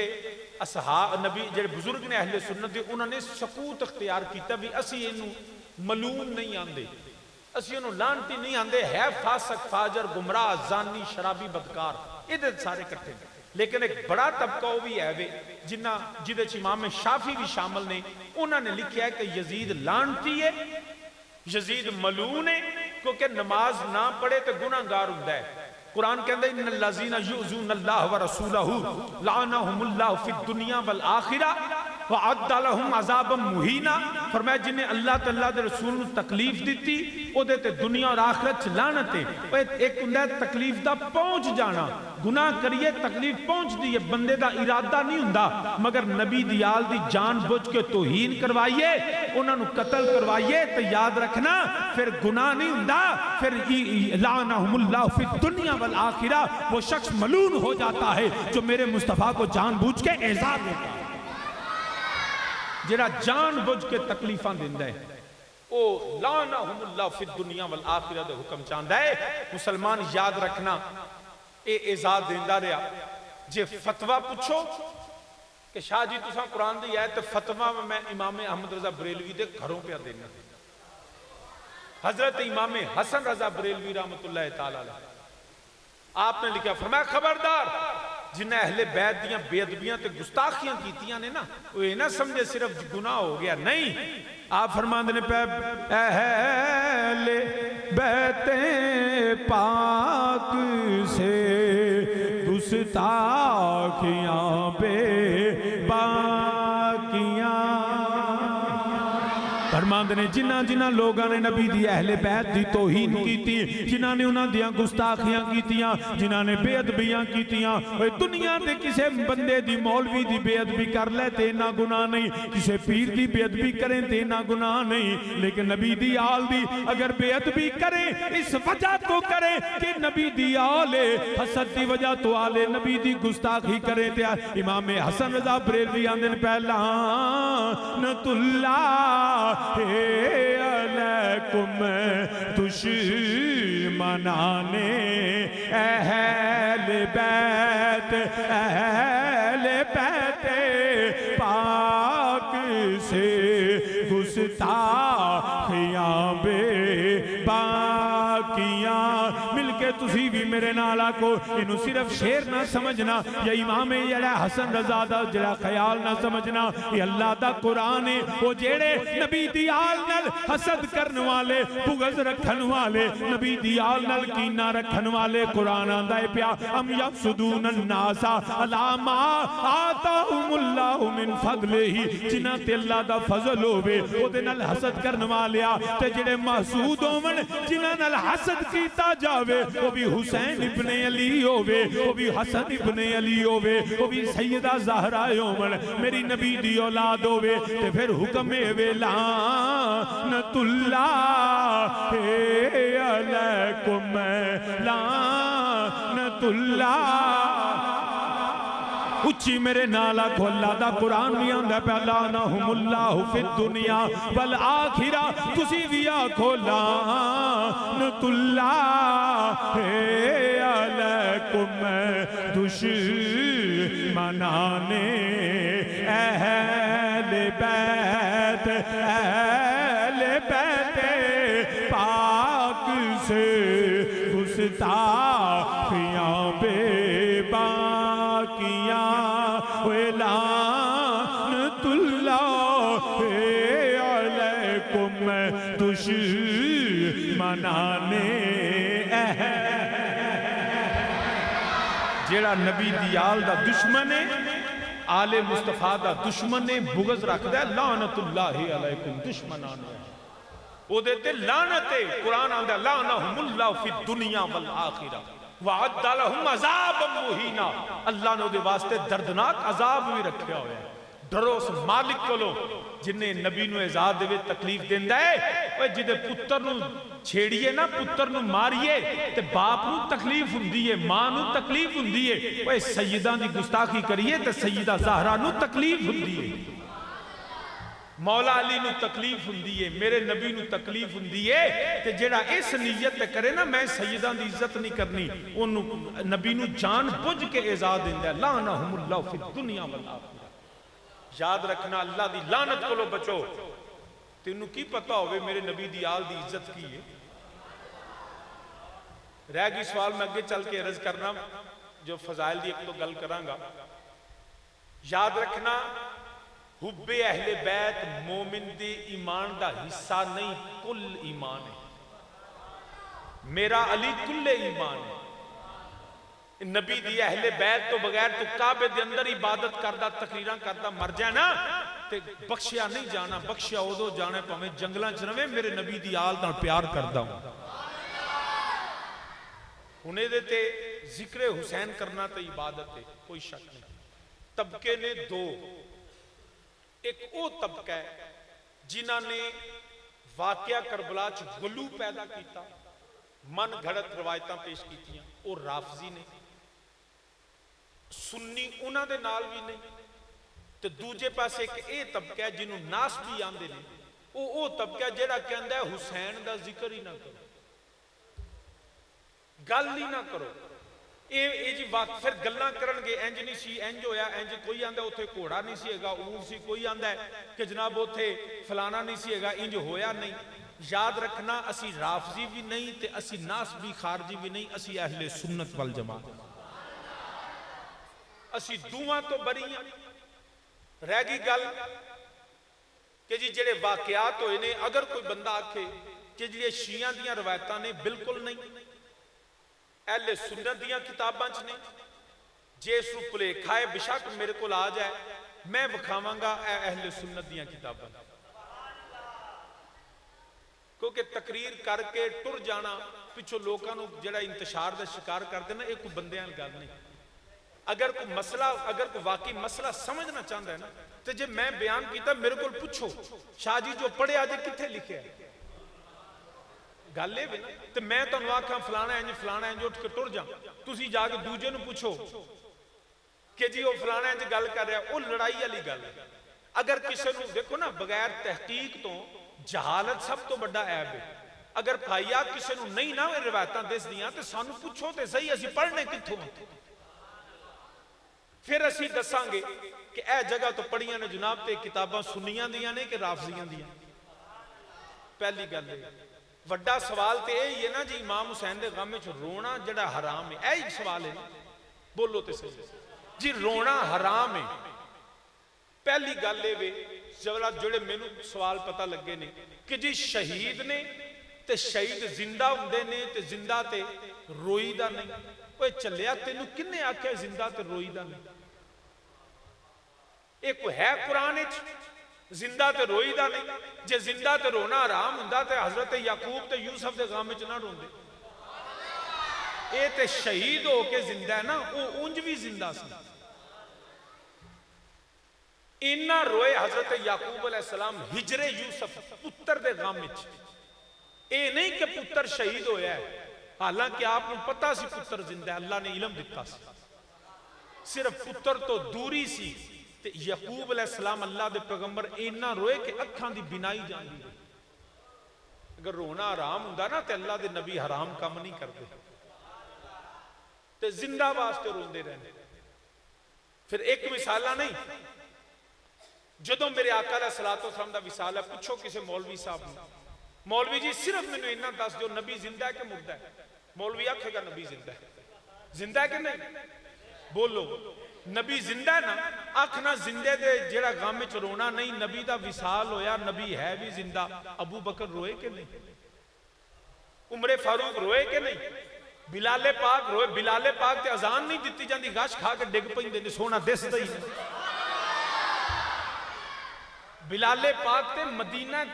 اصحاب نبی جڑے بزرگ نے اہل سنت دے انہوں نے سکوت اختیار کیتا بھی اسی انہوں ملعون نہیں آندے، اسی انہوں لانتی نہیں آندے، ہے فاسق فاجر گمراہ زانی شرابی بدکار ادھر سارے کٹھے. لیکن ایک بڑا طبقہ وہ بھی ہے جدے امام شافعی بھی شامل نے، انہوں نے لکھیا ہے کہ یزید لانتی ہے، یزید ملعون ہے، کیونکہ نماز نہ پڑھے تو گناہگار ہوتا ہے. قرآن کہتا ہے ان الذین یؤذون اللہ ورسولہ لعنہم اللہ فی الدنیا والآخرہ وعد لہم عذابا مہینا. فرمایا جنہیں اللہ تعالیٰ دے رسول نے تکلیف دیتی او دے تے دنیا اور آخرت لعنت ہے. ایک ہوندا ہے تکلیف دا پہنچ جانا، گناہ کریے تکلیف پہنچ دی ہے، بندے دا ارادہ نہیں ہوندا، مگر نبی دی آل دی جان بوجھ کے توہین کروائیے، انہاں نو قتل کروائیے تو یاد رکھنا پھر گناہ نہیں ہوندا، پھر لعنہم اللہ فی الدنیا والآخرہ. وہ شخص ملعون ہو جاتا ہے جو میرے مصطفیٰ کو جان بوجھ کے ایذا دیتا ہے، جڑا جان بوجھ کے تکلیفاں دیندا ہے او لعنہم اللہ فی الدنیا والآخرہ دے حکم چاہندا ہے. مسلمان یاد رکھنا اے ایذا دیندا رہا. جے فتوہ پوچھو کہ شاہ جی تساں قرآن دی آیت فتوہ میں امام احمد رضا بریلوی دے گھروں پہ دینا. حضرت امام حسن رضا بریلوی رحمت اللہ تعالی علیہ آپ نے لکھا، فرمایا خبردار جنہیں اہل بیت دیاں بے ادبیاں تے گستاخیاں کیتیاں نے نا وہ یہ نہ سمجھے صرف گناہ ہو گیا، نہیں. آپ فرماندے نے پہ اہل بیت پاک سے گستاخیاں بے باقیاں. فرماندے نے جنہ لوگاں نے نبی دی اہل بیت دی توہین کیتی، جنہ نے انہاں دیاں گستاخیاں کیتیاں، جنہ نے بے ادبیاں کیتیاں. دنیا تے کسے بندے دی مولوی دی بے ادبی کر لے تے نہ گناہ نہیں، کسے پیر دی بے ادبی کریں تے نہ گناہ نہیں، لیکن نبی دی آل دی اگر بے ادبی کریں اس وجہ تو کریں کہ نبی دی آل حسد دی وجہ تو آل نبی دی گستاخی کریں تے امام حسن رضا بریلوی آندن پہلا لعنت اللہ علیکم دشمنان اہل بیت پاک سے گستاخیاں بے باقیاں. مل کے تسی بھی میرے نال آکو انہوں صرف شیر نہ سمجھنا یا امام جڑا حسن رضا دا جڑا خیال نہ سمجھنا. یہ اللہ دا قرآن ہے وہ جیڑے نبی دی آل نال حسد کرن والے بغض رکھن والے نبی دی آل نال کینہ رکھن والے قرآن آندہ ہے پیا ام یفسدون الناس علی ما آتاہم اللہ من فضلہ جنہ تے اللہ دا فضل ہوئے وہ دے نال حسد کرن والیا تے جڑے محسود ہومن جنہ نال حسد کیتا جاوے وہ بھی حسین ابن علی ہوئے وہ بھی حسن ابن علی ہوئے وہ بھی سیدہ زہرا ہومن میری نبی دی اولاد ہوئے تے پھر حکم لعنت اللہ علیکم لعنت اللہ. اچھی میرے نالا کو اللہ دا قرآن بھی آندہ پہ لعنہم اللہ فی الدنیا والآخرہ تسی بھی آکھو لعنت اللہ علیکم دشمنان اہل بیت پاک سے گستاخیاں بے باقیاں لعنت اللہ علیکم دشمنان جیڑا نبی دیال دا دشمن ہے آل مصطفیٰ دا دشمن ہے بغض رکھ دے لعنت اللہ علیکم دشمنان وہ دیتے لعنت ہے قرآن آندہ لعنہم اللہ فی الدنیا والآخرہ وعد لہم عذاب مہینہ اللہ نے دے واسطے دردناک عذاب بھی رکھیا ہوئے ہیں. ڈرو اس مالک کو لو جنہیں نبی نو اعزاز دے تکلیف دیندہ ہے وہ جدے پتر نو چھیڑیے نا پتر نو ماریے تے باپ نو تکلیف ہوندی ہے ماں نو تکلیف ہوندی ہے وہ سیدہ دی گستاخی کریے تے سیدہ زہرا نو تکلیف ہوندی ہے مولا علی نو تکلیف ہوندی ہے میرے نبی نو تکلیف ہوندی ہے تے جیڑا اس نیت تے کرے نا میں سیدہ دی عزت نہیں کرنی انہوں نبی نو جان پوجھ کے اعزاز دیندہ ہے لعنہم اللہ فی الدنیا والآخرہ. یاد رکھنا اللہ دی لعنت کو لو بچو تینوں کی پتہ ہوئے میرے نبی دی آل دی عزت کی ہے. رہ گئی سوال میں اگے چل کے عرض کرنا جو فضائل دی ایک تو گل کروں گا. یاد رکھنا حب اہل بیت مومن دی ایمان دا حصہ نہیں کل ایمان ہے. میرا علی کل ایمان ہے. نبی دی اہل بیت تو بغیر تو کعبے دے اندر عبادت کردہ تقریراں کردہ مر جائے نا تے بخشیا نہیں جانا بخشیا ادو جانے پاویں جنگلاں چ رہے میرے نبی دی آل نال پیار کردا ہوں. انہیں دیتے ذکر حسین کرنا تے عبادت ہے کوئی شک نہیں. طبقے نے دو ایک او طبقہ ہے جنہاں نے واقعہ کربلا چ غلو پیدا کیتا من گھڑت روایتاں پیش کیتیاں او رافضی نے سنی انہاں دے نال بھی نہیں تے دوجے پاس ایک اے طبقہ ہے جنہوں ناس بھی آندے نے او طبقہ جیڑا کہندا ہے حسین دا ذکر ہی نہ کرو گل ہی نہ کرو اے جی وقت پھر گلاں کرن گے انج نہیں سی انج ہویا انج کوئی آندا اوتھے گھوڑا نہیں سی ہےگا اونٹ سی کوئی آندا ہے کہ جناب اوتھے فلانا نہیں سی ہےگا انج ہویا نہیں. یاد رکھنا اسی رافضی بھی نہیں تے اسی ناس بھی خارجی بھی نہیں اسی اہل سنت والجماعت اسی دوواں تو بری ہیں. رہ گئی گل کہ جی جڑے واقعات ہوئے نے اگر کوئی بندہ آکھے کہ جی شیعہ دیاں روایتاں نے بالکل نہیں اہل سنت دیاں کتاباں چ نے جے اس رو پلیکھائے بشک میرے کو آ جائے میں وکھاواں گا اہل سنت دیاں کتاباں کیونکہ تقریر کر کے ٹر جانا پچھو لوگوں نے جڑا انتشار دا شکار کر دینا ایک بندیاں گل نہیں. اگر کوئی مسئلہ اگر کوئی واقعی مسئلہ سمجھنا چاہتا ہے نا تو جب میں بیان کیتا میرے کو پوچھو شاہ جی جو پڑھے آجے کتھے لکھے ہے گل ہے تو میں تو آکھاں فلانا انج اٹھ کے ٹر جاؤں تسی جا کے دوجے نو پوچھو کہ جی وہ فلانا انج گل کر رہا ہے وہ لڑائی والی گل ہے. اگر کسی نو دیکھو نا بغیر تحقیق تو جہالت سب تو بڑا عیب ہے. اگر بھائیا کسی نو نہیں نہ روایتاں دس دیاں تو سانو پوچھو تے صحیح اسی پڑھنے کتھوں پھر اسی دساں گے کہ اے جگہ تو پڑھیاں نے جناب تے کتاباں سنیاں دیاں نے کہ رافضیاں دیاں. پہلی گل ہے ਵੱਡਾ ਸਵਾਲ ਤੇ ਇਹ ਹੀ ਹੈ ਨਾ ਜੀ, ਇਮਾਮ ਹੁਸੈਨ ਦੇ ਗਮ ਵਿੱਚ ਰੋਣਾ ਜਿਹੜਾ ਹਰਾਮ ਹੈ, ਇਹ ਹੀ ਸਵਾਲ ਹੈ ਨਾ, ਬੋਲੋ ਤੇ ਸਹੀ ਜੀ, ਰੋਣਾ ਹਰਾਮ ਹੈ। ਪਹਿਲੀ ਗੱਲ ਇਹ ਵੇ ਜਿਹੜੇ ਮੈਨੂੰ ਸਵਾਲ ਪਤਾ ਲੱਗੇ ਨੇ ਕਿ ਜੀ ਸ਼ਹੀਦ ਨੇ ਤੇ ਸ਼ਹੀਦ ਜ਼ਿੰਦਾ ਹੁੰਦੇ ਨੇ ਤੇ ਜ਼ਿੰਦਾ ਤੇ ਰੋਈਦਾ ਨਹੀਂ। ਓਏ ਚੱਲਿਆ, ਤੈਨੂੰ ਕਿੰਨੇ ਆਖਿਆ ਜ਼ਿੰਦਾ ਤੇ ਰੋਈਦਾ ਨਹੀਂ? ਇਹ ਕੋਈ ਹੈ ਕੁਰਾਨ ਵਿੱਚ? ਜ਼ਿੰਦਾ ਤੇ ਰੋਈਦਾ ਨਹੀਂ। ਜੇ ਜ਼ਿੰਦਾ ਤੇ ਰੋਣਾ ਹਰਾਮ ਹੁੰਦਾ ਤੇ ਹਜ਼ਰਤ ਯਾਕੂਬ ਤੇ ਯੂਸਫ ਦੇ ਗਮ ਵਿੱਚ ਨਾ ਰੋਂਦੇ। ਇਹ ਤੇ ਸ਼ਹੀਦ ਹੋ ਕੇ ਜ਼ਿੰਦਾ ਹੈ ਨਾ, ਉਹ ਉਂਝ ਵੀ ਜ਼ਿੰਦਾ ਸੀ। ਇੰਨਾ ਰੋਏ ਹਜ਼ਰਤ ਯਾਕੂਬ ਅਲੈਹਿ ਸਲਾਮ ਹਿਜਰੇ ਯੂਸਫ ਪੁੱਤਰ ਦੇ ਗਮ ਵਿੱਚ। ਇਹ ਨਹੀਂ ਕਿ ਪੁੱਤਰ ਸ਼ਹੀਦ ਹੋਇਆ ਹੈ, ਹਾਲਾਂਕਿ ਆਪ ਨੂੰ ਪਤਾ ਸੀ ਪੁੱਤਰ ਜ਼ਿੰਦਾ ਹੈ, ਅੱਲਾ ਨੇ ਇਲਮ ਦਿੱਤਾ ਸੀ, ਸਿਰਫ ਪੁੱਤਰ ਤੋਂ ਦੂਰੀ ਸੀ। ਤੇ ਯਾਕੂਬ ਅਲੈਹਿ ਸਲਾਮ ਅੱਲਾ ਦੇ ਪੈਗੰਬਰ ਇੰਨਾ ਰੋਏ ਕਿ ਅੱਖਾਂ ਦੀ ਬਿਨਾਈ ਜਾਂਦੀ। ਅਗਰ ਰੋਣਾ ਹਰਾਮ ਹੁੰਦਾ ਨਾ ਤੇ ਅੱਲਾ ਦੇ ਨਬੀ ਹਰਾਮ ਕੰਮ ਨਹੀਂ ਕਰਦੇ, ਤੇ ਜ਼ਿੰਦਾ ਵਾਸਤੇ ਰੋਂਦੇ ਰਹਿੰਦੇ। ਫਿਰ ਇੱਕ ਮਿਸਾਲਾ ਨਹੀਂ, ਜਦੋਂ ਮੇਰੇ ਆਕਾ ਅਲੈਹਿ ਸਲਾਤੁ ਵ ਸਲਾਮ ਦਾ ਵਿਸਾਲ ਹੈ, ਪੁੱਛੋ ਕਿਸੇ ਮੌਲਵੀ ਸਾਹਿਬ ਨੂੰ, ਮੌਲਵੀ ਜੀ ਸਿਰਫ ਮੈਨੂੰ ਇੰਨਾ ਦੱਸ ਦਿਓ, ਨਬੀ ਜ਼ਿੰਦਾ ਹੈ ਕਿ ਮੁਰਦਾ ਹੈ? ਮੌਲਵੀ ਆਖੇਗਾ ਨਬੀ ਜ਼ਿੰਦਾ ਹੈ। ਜ਼ਿੰਦਾ ਹੈ ਕਿ ਨਹੀਂ? ਬੋਲੋ, ਨਬੀ ਜ਼ਿੰਦਾ ਹੈ ਨਾ? ਅੱਖ ਨਾ ਜ਼ਿੰਦੇ ਦੇ ਜਿਹੜਾ ਗਮ ਵਿੱਚ ਰੋਣਾ ਨਹੀਂ। ਨਬੀ ਦਾ ਵਿਸਾਲ ਹੋਇਆ, ਨਬੀ ਹੈ ਵੀ ਜ਼ਿੰਦਾ। ਅਬੂ ਬਕਰ ਰੋਏ ਕਿ ਨਹੀਂ? ਉਮਰੇ ਫਾਰੂਕ ਰੋਏ ਕਿ ਨਹੀਂ? ਬਿਲਾਲੇ ਪਾਕ ਰੋਏ। ਬਿਲਾਲੇ ਪਾਕ ਤੇ ਅਜ਼ਾਨ ਨਹੀਂ ਦਿੱਤੀ ਜਾਂਦੀ, ਗਸ਼ ਖਾ ਕੇ ਡਿੱਗ ਪੈਂਦੇ ਨੇ, ਸੋਨਾ ਦਿਸਦਾ ਹੀ ਨਹੀਂ। ਬਿਲਾਲੇ ਪਾਕ ਤੇ ਮਦੀਨਾ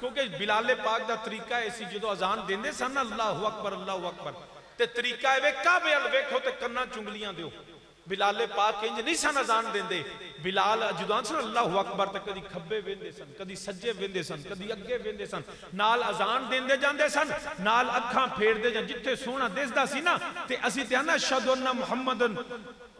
ਕਿਉਂਕਿ ਬਿਲਾਲੇ ਪਾਕ ਦਾ ਤਰੀਕਾ ਇਹ ਸੀ, ਜਦੋਂ ਅਜ਼ਾਨ ਦਿੰਦੇ ਸਨ ਅੱਲਾਹੁ ਅਕਬਰ ਤੇ ਤਰੀਕਾ ਇਹ ਕਾਬੇ ਵੱਲ ਵੇਖੋ ਤੇ ਕੰਨਾਂ ਚੁੰਗਲੀਆਂ ਦਿਓ। ਬਿਲਾਲੇ ਪਾਕ ਇੰਜ ਨਹੀਂ ਸਨ ਅਜ਼ਾਨ ਦਿੰਦੇ। ਬਿਲਾਲ ਜਦੋਂ ਸਨ ਅੱਲਾਹੁ ਅਕਬਰ ਤੇ ਕਦੀ ਖੱਬੇ ਵੇਂਦੇ ਸਨ, ਕਦੀ ਸੱਜੇ ਵੇਂਦੇ ਸਨ, ਕਦੀ ਅੱਗੇ ਵੇਂਦੇ ਸਨ, ਨਾਲ ਅਜ਼ਾਨ ਦਿੰਦੇ ਜਾਂਦੇ ਸਨ, ਨਾਲ ਅੱਖਾਂ ਫੇਰਦੇ ਜਾਂ ਜਿੱਥੇ ਸੋਹਣਾ ਦਿਸਦਾ ਸੀ ਨਾ, ਤੇ ਅਸੀਂ ਤੇ ਆਨਾ ਅਸ਼ਹਦੁ ਅੰਨਾ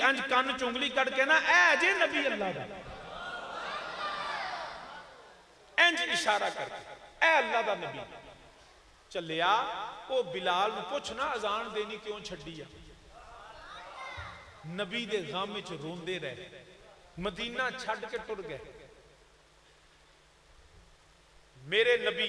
ਇੰਜ ਕੰਨ ਚੁੰਗਲੀ ਕੱਢ ਕੇ ਨਾ, ਐ ਜੇ ਨਬੀ ਅੱਲਾ ਦਾ, ਇੰਜ ਇਸ਼ਾਰਾ ਕਰਕੇ, ਐ ਅੱਲਾ ਦਾ ਨਬੀ ਚੱਲਿਆ। ਉਹ ਬਿਲਾਲ ਨੂੰ ਪੁੱਛ ਨਾ ਅਜ਼ਾਨ ਦੇਣੀ ਕਿਉਂ ਛੱਡੀ ਆ? ਨਬੀ ਦੇ ਗਮ ਵਿੱਚ ਰੋਂਦੇ ਰਹੇ, ਮਦੀਨਾ ਛੱਡ ਕੇ ਟੁਰ ਗਏ। ਮੇਰੇ ਨਬੀ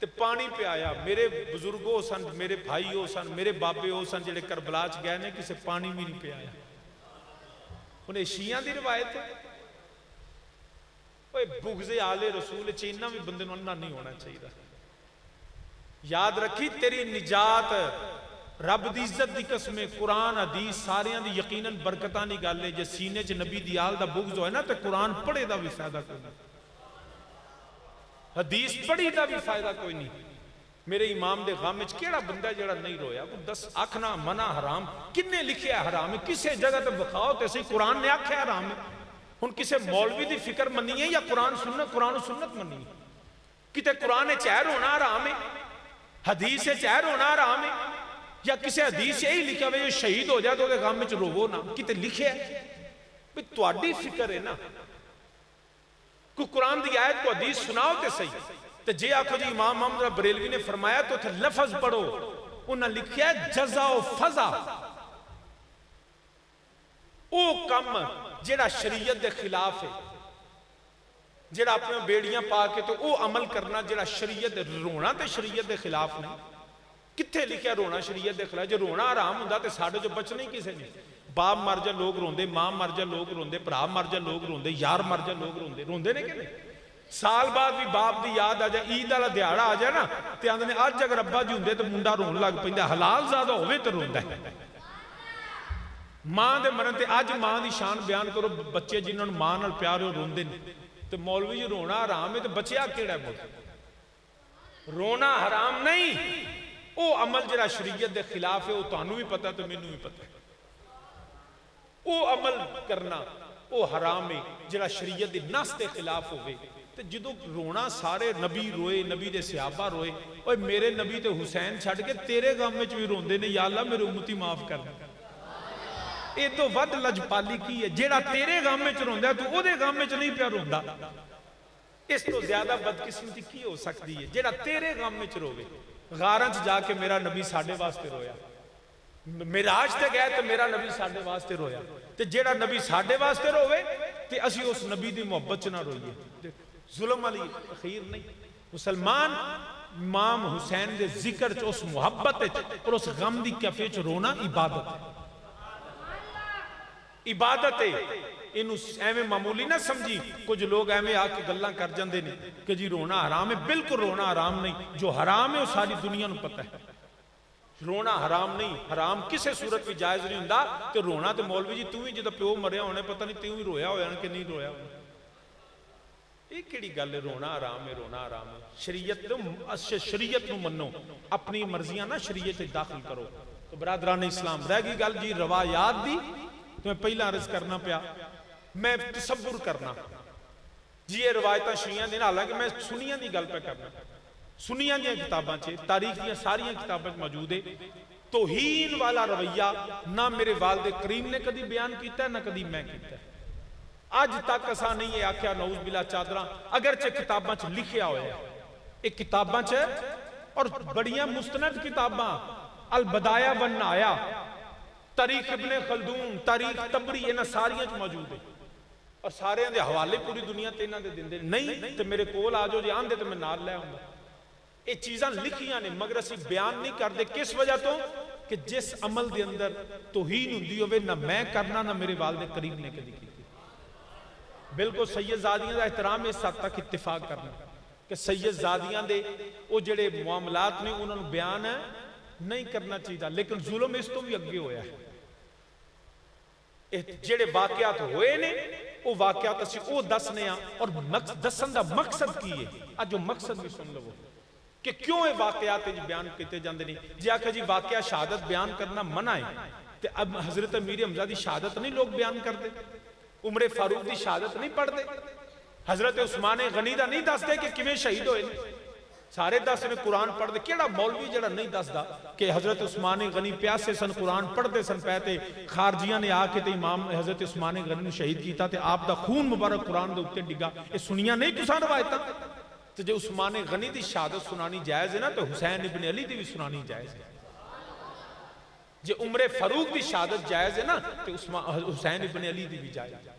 تے پانی پیا میرے بزرگ وہ سن میرے بھائی وہ سن میرے بابے وہ سن جڑے کربلا چ گئے نے کسے پانی بھی نہیں پیا انہیں شیعہ دی روایت ہے بغض آل رسول چینا بھی بندے نوں انا نہیں ہونا چاہیے یاد رکھی تیری نجات رب دی عزت دی قسم قرآن حدیث ساریاں دی یقیناً برکتاں نہیں گل ہے جے سینے چ نبی دی آل دا بغض ہوئے نا تے قرآن پڑھے دا بھی فائدہ کوئی نہیں حدیث پڑھی دا بھی فائدہ کوئی نہیں میرے امام دے غم وچ کیڑا بندہ جڑا نہیں رویا دس آکھنا منع حرام کنے لکھیا حرام ہے کسے جگہ تے بخاؤ تے سی قرآن نے آکھیا حرام ہے ہن کسے مولوی دی فکر منی ہے یا قرآن و سنت منی ہے کتے قرآن چہر ہونا حرام ہے حدیث چہر ہونا حرام ہے یا کسی حدیث یہی لکھا ہوئے یہ شہید ہو جائے تو وہ غم وچ روو نا کتے لکھے ہے بھئی تواڈی فکر ہے نا کوئی قرآن دی آیت کو حدیث سناؤ تے صحیح تے جے آکھو جی امام محمد بریلوی نے فرمایا تو تھے لفظ پڑھو انہاں لکھیا ہے جزا و فضا او کم جڑا شریعت دے خلاف ہے جڑا اپنے بیڑیاں پا کے تو او عمل کرنا جڑا شریعت رونا تے شریعت دے خلاف نہیں کتھے لکھیا رونا شریعت دے خلاف جو رونا حرام ہوندا تے ساڈے جو بچ نہیں کسے نہیں باپ مر جا لوگ روندے ماں مر جا لوگ روندے بھرا مر جا لوگ روندے یار مر جا لوگ روندے روندے نے کہ نہیں سال بعد بھی باپ دی یاد آ جائے عید والا دیہڑا آ جائے نا تے آندے نے اج اگر ابا جی ہوندے تے منڈا رون لگ پیندا حلال زیادہ ہوے تے روندا ہے ماں دے مرن تے اج ماں دی شان بیان کرو بچے جنہاں نوں ماں نال پیار ہو روندے نے تے مولوی جی رونا حرام ہے تے بچیا کیڑا ہے رونا حرام نہیں او عمل جڑا شریعت دے خلاف ہے او تانوں بھی پتہ تے مینوں بھی پتہ ہے او عمل کرنا او حرام ہے جڑا شریعت دے نص دے خلاف ہوئے تے جدوں رونا سارے نبی روئے نبی دے صحابہ روئے اوے میرے نبی تے حسین چھڈ کے تیرے غم وچ بھی روندے نے یا اللہ میرے امتی معاف کر دے اے تو ود لجپالی کی ہے جیڑا تیرے غم وچ روندا ہے تو او دے غم وچ نہیں پیا روندا اس تو زیادہ بدقسمتی کی ہو سکتی ہے جیڑا تیرے غم وچ روے غاراں چ جا کے میرا نبی ساڈے واسطے رویا معراج تے گئے تے میرا نبی ساڈے واسطے رویا تے جیڑا نبی ساڈے واسطے روے تے اسی اس نبی دی محبت چ نہ روئیے ظلم والی اخیر نہیں مسلمان امام حسین دے ذکر چ اس محبت اور اس غم دی کیفے چ رونا عبادت ہے عبادت ہے انہوں ایویں معمولی نہ سمجھی کچھ لوگ ایویں آ کے گلاں کر جاندے نے کہ جی رونا حرام ہے بالکل رونا حرام نہیں جو حرام ہے وہ ساری دنیا نوں پتہ ہے رونا حرام نہیں حرام کسے صورت بھی جائز نہیں ہوندا کہ رونا تے مولوی جی تو ہی جدا پیو مریا ہونے پتہ نہیں تیوں ہی رویا ہویا کہ نہیں رویا ہویا یہ کیڑی گل ہے رونا حرام ہے شریعت نو منو اپنی مرضیاں نہ شریعت داخل کرو تو برادران اسلام رہ گئی گل جی روایات دی تو میں پہلا عرض کرنا پیا میں تصور کرنا جی یہ روایتاں شیعہ دین حالانکہ میں سنیاں دی گل پہ کرنا سنیاں دی کتاباں چھے تاریخ دی ساریاں کتابیں موجود ہے توہین والا رویہ نہ میرے والد کریم نے کدی بیان کیتا ہے نہ کدی میں کیتا ہے آج تک ایسا نہیں ہے آکھیا نعوذ باللہ چادراں اگرچہ کتاباں چھ لکھیا ہویا ہے ایک کتاباں چھ اور بڑیاں مستند کتاباں البدایہ والنہایہ تاریخ ابن خلدون تاریخ تبری انہاں ساریاں چ موجود ہے اور سارے دے حوالے پوری دنیا تے انہاں دے دیندے نہیں تے میرے کول آ جاؤ جی آندے تے میں نال لے آؤں گا یہ چیزاں لکھیاں نے مگر اسی بیان نہیں کردے کس وجہ تو کہ جس عمل دے اندر توہین ہوندی ہوئے نہ میں کرنا نہ میرے والد کریم نے کدی کی بالکل سید زادیاں دا احترام اس حد تک اتفاق کرنا کہ سید زادیاں دے وہ جڑے معاملات نے انہوں نے بیان نہیں کرنا چاہیے لیکن ظلم اس تو بھی اگے ہویا ہے جڑے واقعات ہوئے نے وہ واقعات اسی او دسنے ہیں اور دسن دا مقصد کی ہے آج جو مقصد بھی سن لو کہ کیوں یہ واقعات بیان کیتے جاندے نہیں جی آکھا جی واقعہ شہادت بیان کرنا منع ہے تے اب حضرت امیر حمزہ دی شہادت نہیں لوگ بیان کرتے عمر فاروق دی شہادت نہیں پڑھ دے حضرت عثمان غنی دا نہیں دس دے کہ کیویں شہید ہوئے سارے دس نے قرآن پڑھ دے کیڑا مولوی جڑا نہیں دس دا کہ حضرت عثمان غنی پیاسے سن قرآن پڑھ دے سن پہتے خارجیاں نے آ کے تے امام حضرت عثمان غنی نے شہید کیتا تے آپ دا خون مبارک قرآن دے اوپر ڈگا یہ سنیاں نہیں تساں روایتاں تے جے عثمان غنی دی شہادت سنانی جائز ہے نا تو حسین ابن علی دی بھی سنانی جائز ہے جے عمر فاروق دی شہادت جائز ہے نا تو حسین ابن علی دی بھی جائز ہے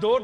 2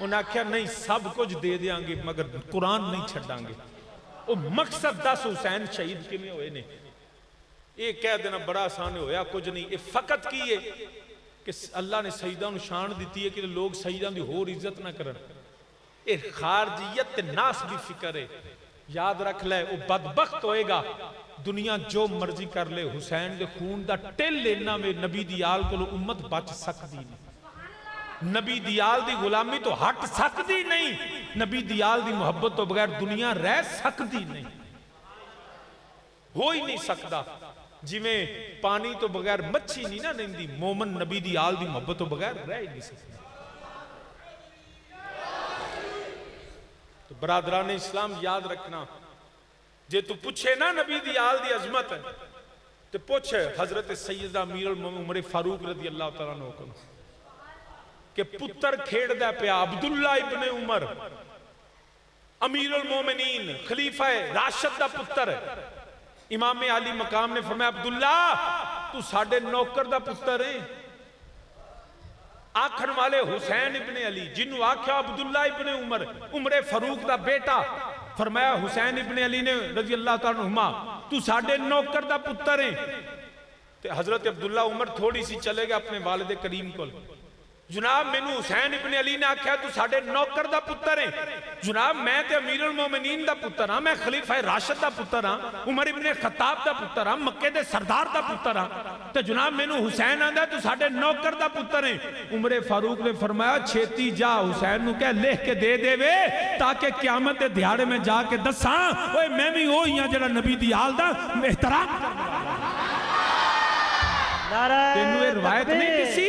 انہیں آخیا نہیں سب کچھ دے دیاں گے مگر قرآن نہیں چھڑاں گے. وہ مقصد دس حسین شہید کیویں ہوئے نے. یہ کہہ دینا بڑا آسان ہویا کچھ نہیں. یہ فقط کی ہے کہ اللہ نے سیدہ نو شان دیتی ہے کہ لوگ سیدہ دی ہور عزت نہ کرن. یہ خارجیت ناس دی فکر ہے. یاد رکھ لے وہ بدبخت ہوئے گا دنیا جو مرضی کر لے حسین دے خون دا ٹل لینا میں نبی دیال کو امت بچ سکتی نہیں. نبی دیال دی غلامی تو ہٹ سکتی نہیں. نبی دیال دی محبت تو بغیر دنیا رہ سکتی نہیں. ہو ہی نہیں سکتا. جی میں پانی تو بغیر مچھی نہیں نہ نہیں دی. مومن نبی دیال دی محبت تو بغیر رہ ہی نہیں سکتا. تو برادران اسلام یاد رکھنا جے تو پوچھے نا نبی دیال دی عظمت تو پوچھ حضرت سیدہ امیر المومنین عمر فاروق رضی اللہ تعالیٰ عنہ کو کہ پتر کھیڑ دا پیا عبداللہ ابن عمر امیر المومنین خلیفہ راشد دا پتر. امام علی مقام نے فرمایا عبداللہ تو ساڑھے نوکر دا پتر ہے. آکھن والے حسین ابن علی جنہوں آکھیا عبداللہ ابن عمر عمر فاروق دا بیٹا. فرمایا حسین ابن علی نے رضی اللہ تعالیٰ عنہما تو ساڑھے نوکر دا پتر ہے. حضرت عبداللہ عمر تھوڑی سی چلے گا اپنے والد کریم کو. جناب میں نو حسین ابن علی نے آکھیا تو ساڑھے نوکر دا پتر ہے. جناب میں تے امیر المومنین دا پتر ہاں. میں خلیفہ راشد دا پتر ہاں. عمر ابن خطاب دا پتر ہاں. مکے دے سردار دا پتر ہاں. تو جناب میں نو حسین آندہ تو ساڑھے نوکر دا پتر ہیں. عمر فاروق نے فرمایا چھیتی جا حسین نو کہہ لکھ کے دے دے وے تاکہ قیامت دیہاڑے میں جا کے دساں اوے میں بھی ہوئی ہاں جڑا نبی دی آل دا احترام تینوں یہ روایت نہیں کسی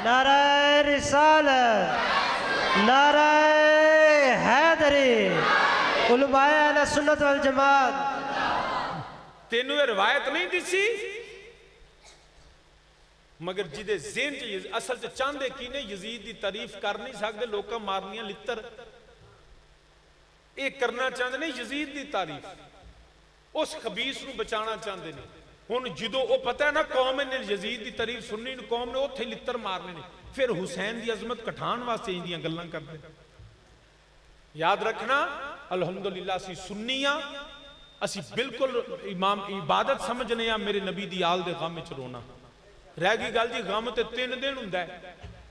نعرہ رسالت نعرہ حیدری علماء اہل سنت والجماعت. تینوں یہ روایت نہیں دیسی مگر جدے ذہن چاہیے اصل سے چاندے کی نے یزید دی تعریف کر نہیں سکتے لوکاں مارنیاں لتر. ایک کرنا چاہتے نہیں یزید دی تعریف اس خبیث نو بچانا چاہتے نہیں. ہن جدو وہ پتہ ہے نا قوم نے یزید دی تعریف سننی قوم نے اوتھے لتر مارنے نے. پھر حسین دی عظمت کٹھان واسطے اندیاں گلاں کرتے. یاد رکھنا الحمدللہ اسی سنیاں اسی بالکل امام عبادت سمجھنے ہیں. میرے نبی دی آل دے غم وچ رونا رہ گئی گل جی. غم تے 3 دن ہوندا ہے.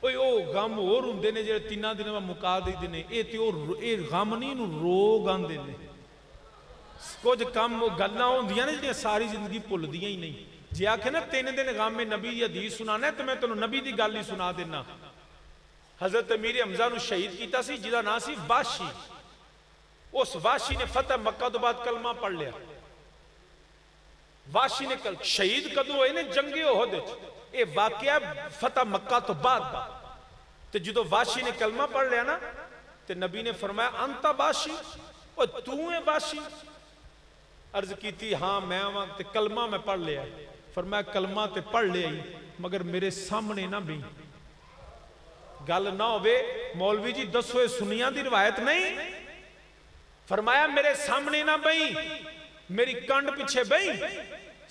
اوے او غم اور ہوندے نے جڑے 3 دناں مکا دے نے. اے تے او اے غم نہیں نو روگ آندے نے. کچھ کم گلاں ہوندیاں نے جڑیاں ساری زندگی بھلدیاں ہی نہیں. جے آکھے نا 3 دن غم میں نبی دی حدیث سنانا ہے تو میں تینوں نبی دی گل ہی سنا دینا. حضرت امیر حمزہ نو شہید کیتا سی جہدا نام سی واشی. اس واشی نے فتح مکہ تو بعد کلمہ پڑھ لیا. واشی نے شہید کدوں ہوئے نے جنگ احد وچ. اے واقعہ فتح مکہ تو بعد دا. تے جدو واشی نے کلمہ پڑھ لیا نا تے نبی نے فرمایا انتا واشی اور تو ہے واشی. عرض کی تھی ہاں میں وہاں تے کلمہ میں پڑھ لیا. فرمایا کلمہ تے پڑھ لیا ہی مگر میرے سامنے نہ بھی گل نہ ہوئے. مولوی جی دسوے سنیاں دی روایت نہیں. فرمایا میرے سامنے نہ بھئی میری کنڈ پیچھے بھئی.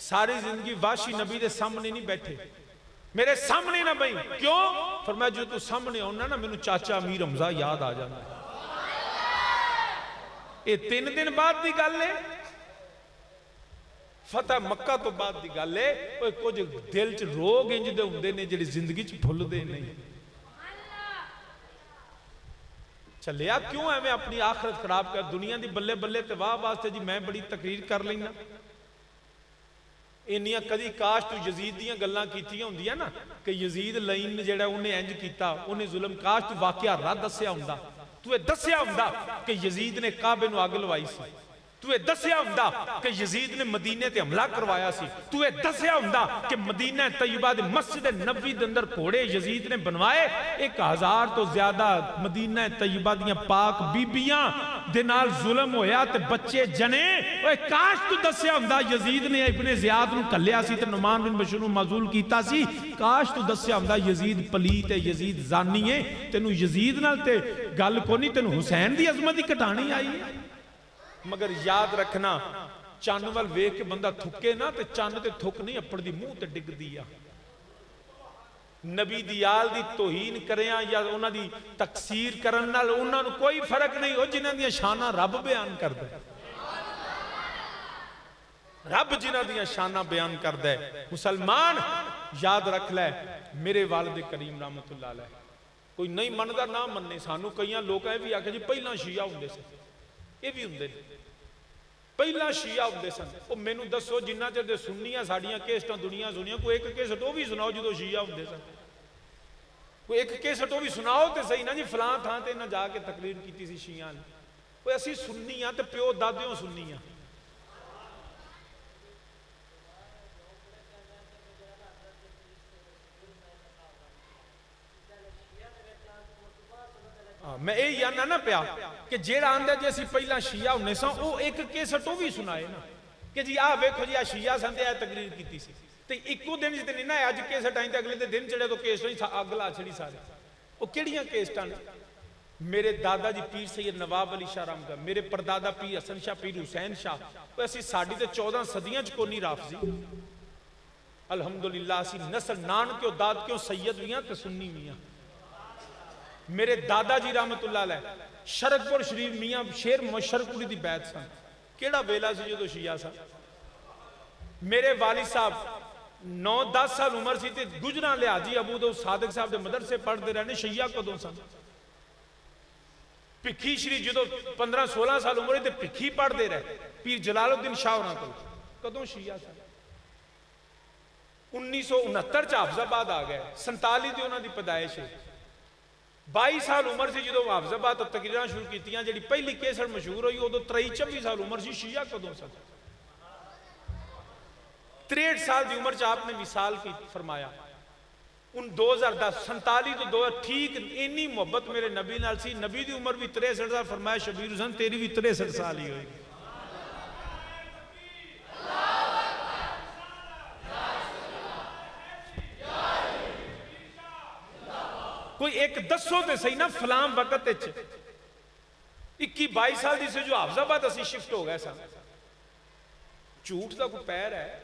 ساری زندگی واشی نبی دے سامنے نہیں بیٹھے. میرے سامنے نہ بھئی کیوں؟ فرمایا جو تو سامنے ہونا نا میں چاچا امیر حمزہ یاد آ جانا. یہ 3 دن بعد دی گل ہے. فتح مکہ تو بعد دی گل ہے. کچھ دل چ روگ انج دے ہوندے نے جڑی زندگی چ بھول دے نہیں. چلیا کیوں ہے میں اپنی آخرت خراب کر دنیا دی بلے بلے تے واہ واسطے جی میں بڑی تقریر کر لینا. انیاں کدی کاش تو یزید دیاں گلاں کیتیاں ہوندیاں نا کہ یزید لائن جڑا انہیں انج کیتا انہیں ظلم. کاش تو واقعہ رد دسیا ہوندا. تو دسیا ہوندا کہ یزید نے کعبے نو اگ لوائی سی. تو دسیا ہوندا کہ یزید نے مدینے تے حملہ کروایا سی. تو دسیا ہوندا کہ مدینہ طیبہ دے مسجد نبوی دے اندر گھوڑے یزید نے بنوائے. 1000 تو زیادہ مدینہ طیبہ دیاں پاک بیبیاں دے نال ظلم ہویا تے بچے جنے. اوے کاش تو دسیا ہوندا یزید نے ابن زیاد نو کلیا سی تے نعمان بن بشیر نو معزول کیتا سی. کاش تو دسیا ہوندا یزید پلیت ہے یزید زانی ہے. تینوں یزید نال تے گل کو نہیں تینوں حسین دی عظمت ہی کٹانی آئی ہے. مگر یاد رکھنا چان وال ویکھ کے بندہ تھکے نا تے چان تے تھک نہیں اپڑ دی منہ تے ڈگ دیا. نبی دی آل دی توہین کریاں یا انہاں دی تکسیر کرن نال انہاں نو کوئی فرق نہیں ہو جنہاں دی شانہ رب بیان کر دے رب جنہاں دی شانہ بیان کر دے مسلمان یاد رکھ لے میرے والد کریم رحمت اللہ علیہ کوئی نہیں مندا نہ مننے سانو کئیاں لوگ ہے بھی آکھے جی پہلا شیعہ ہوندے سے یہ بھی ہوندے پہلا شیعہ ہوندے سن او مینوں دسو جنہ چر دے سنیاں ساڈیاں کیسٹاں دنیا سنیاں کوئی ایک کیسٹ او بھی سناؤ جدوں شیعہ ہوندے سن کوئی ایک کیسٹ او بھی سناؤ تے صحیح نا جی فلاں تھاں تے نہ جا کے تقریر کیتی سی شیعہ نے کوئی اسی سنیاں تے پیو دادیوں سنیاں میں یہ جاننا نہ پیا کہ جیڑا آندا جی اسی پہلا شیعہ ہونے سا او ایک کیسٹ او بھی سنائے نا کہ جی آ ویکھو جی آ شیعہ سن تے تقریر کیتی سی تے اکو دن تے نہیں نا اج کیسٹ آئیں تے اگلے دن چڑھے تو کیسٹ نہیں اگ لا چھڑی سارے او کیڑیاں کیسٹاں نے میرے دادا جی پیر سید نواب علی شاہ رحمت میرے پردادا پیر حسن شاہ پیر حسین شاہ او اسی ساڈی تے 14 صدیاں چ کونی رافضی الحمدللہ اسی نسل نانکیوں دادکیوں سید ویاں تے سنی ویاں میرے دادا جی رحمت اللہ علیہ شرکپور شریف میاں شیر مشرق پوری دی بیعت سن کیڑا ویلا سی جو شیعہ سن میرے والد صاحب 9-10 سال عمر سی تے گجراں لے حاجی ابو داؤد صادق صاحب دے مدرسے پڑھتے رہنے شیعہ کدوں سن پکھی شریف جدو 15-16 سال عمر تے پکھی پڑھتے رہے پیر جلال الدین شاہ ہونا کدوں شیعہ سن 1969 چ حافظ آباد آ گئے 47 دی انہاں دی پیدائش ہے 22 سال عمر سی جدو حافظ آباد تقریراں شروع کیتیاں جڑی پہلی کیسٹ مشہور ہوئی ادو 23-24 سال عمر سی شیعہ کدوں سن 63 سال دی عمر چ آپ نے وصال کی فرمایا ان 2010 47 تو 2000 ٹھیک اینی محبت میرے نبی نال سی نبی دی عمر بھی 63 سال فرمایا شبیر حسن تیری بھی 63 سال ہی ہوئی کوئی ایک دسو تے صحیح نا فلام وقت 21-22 سال دی سے جو حافظ آباد اسی شفٹ ہو گئے سا جھوٹ دا کوئی پیر ہے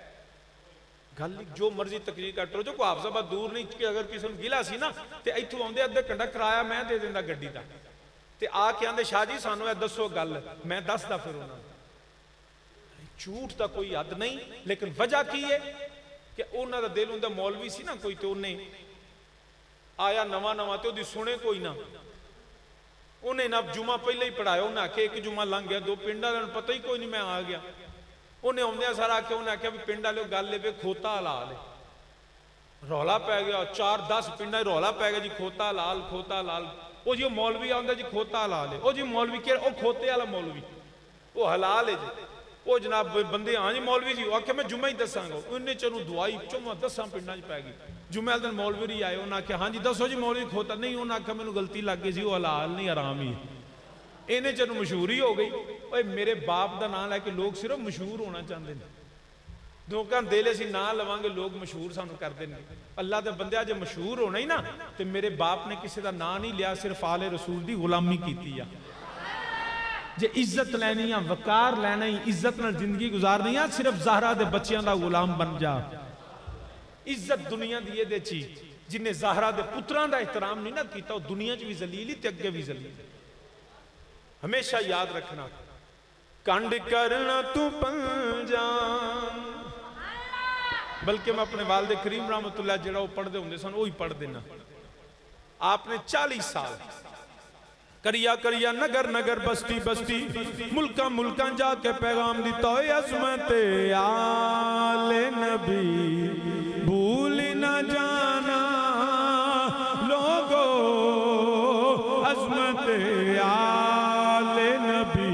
گل جو مرضی تقریر کر رہو جو کوئی حافظ آباد دور نہیں کہ اگر کسی نے گلا سی نا تے ایتھوں آندے ادھے گھنٹہ کرایا میں دے دیندا گڈی دا تے آ کے آندے شاہ جی سانو اے دسو گل میں دسدا پھر انہاں جھوٹ دا کوئی حد نہیں لیکن وجہ کی ہے کہ انہاں دا دل ہوندا مولوی سی نا کوئی تے انہیں آیا نواں تے دی سنے کوئی نہ انہیں نہ جمعہ پہلے ہی پڑھایا انہیں آکے ایک جمعہ لنگ گیا 2 پنڈا لیں پتہ ہی کوئی نہیں میں آ گیا انہیں آمدیا سارا آکے انہیں آکے پنڈا لے گل لے پہ کھوتا حلال ہے رولا پہ گیا 4-10 پنڈا رولا پہ گیا جی کھوتا حلال وہ جی مولوی آمدہ جی کھوتا حلال ہے وہ جی مولوی کہہ رہا وہ کھوتے والا مولوی وہ حلال ہے جی وہ جناب بندے ہاں جی مولوی جی آکے میں جمعہ ہی دساں گا انہیں چنوں دعائی چمہ 10 پنڈا جی پہ گئی جمعہ دن مولوی آئے انہاں کہا ہاں جی دسو جی مولوی کھوتا نہیں انہاں کہا میں نے غلطی لگ گئی سی وہ حلال نہیں حرام ہی انہیں چنوں مشہوری ہو گئی اوہ میرے باپ دا نام لے کہ لوگ صرف مشہور ہونا چاہتے ہیں دوکاں دے سی نام لوانگے لوگ مشہور سانو کر دیں اللہ دے بندے آجے مشہور ہونا ہی نا تو میرے باپ نے کسی دا نام نہیں لیا صرف آل رسول دی غلامی کیتی ہے جے عزت لینی ہے وقار لینا ہی عزت نہ زندگی گزارنی ہے صرف زہرہ دے بچیاں دا غلام بن جا عزت دنیا دیئے دے چی جنہیں زہرہ دے پتران دا احترام نہیں نہ کیتا وہ دنیا جو بھی ذلیلی تے اگے بھی ذلیلی ہمیشہ یاد رکھنا کانڈ کرنا تو پنجان بلکہ میں اپنے والد کریم رحمت اللہ جڑا وہ پڑھ دے ہوں دے سن وہی پڑھ دینا آپ نے 40 سال کریا کریا نگر نگر بستی بستی ملکاں جا کے پیغام دیتا ہے عظمت آل نبی بھول نہ جانا لوگو عظمت آل نبی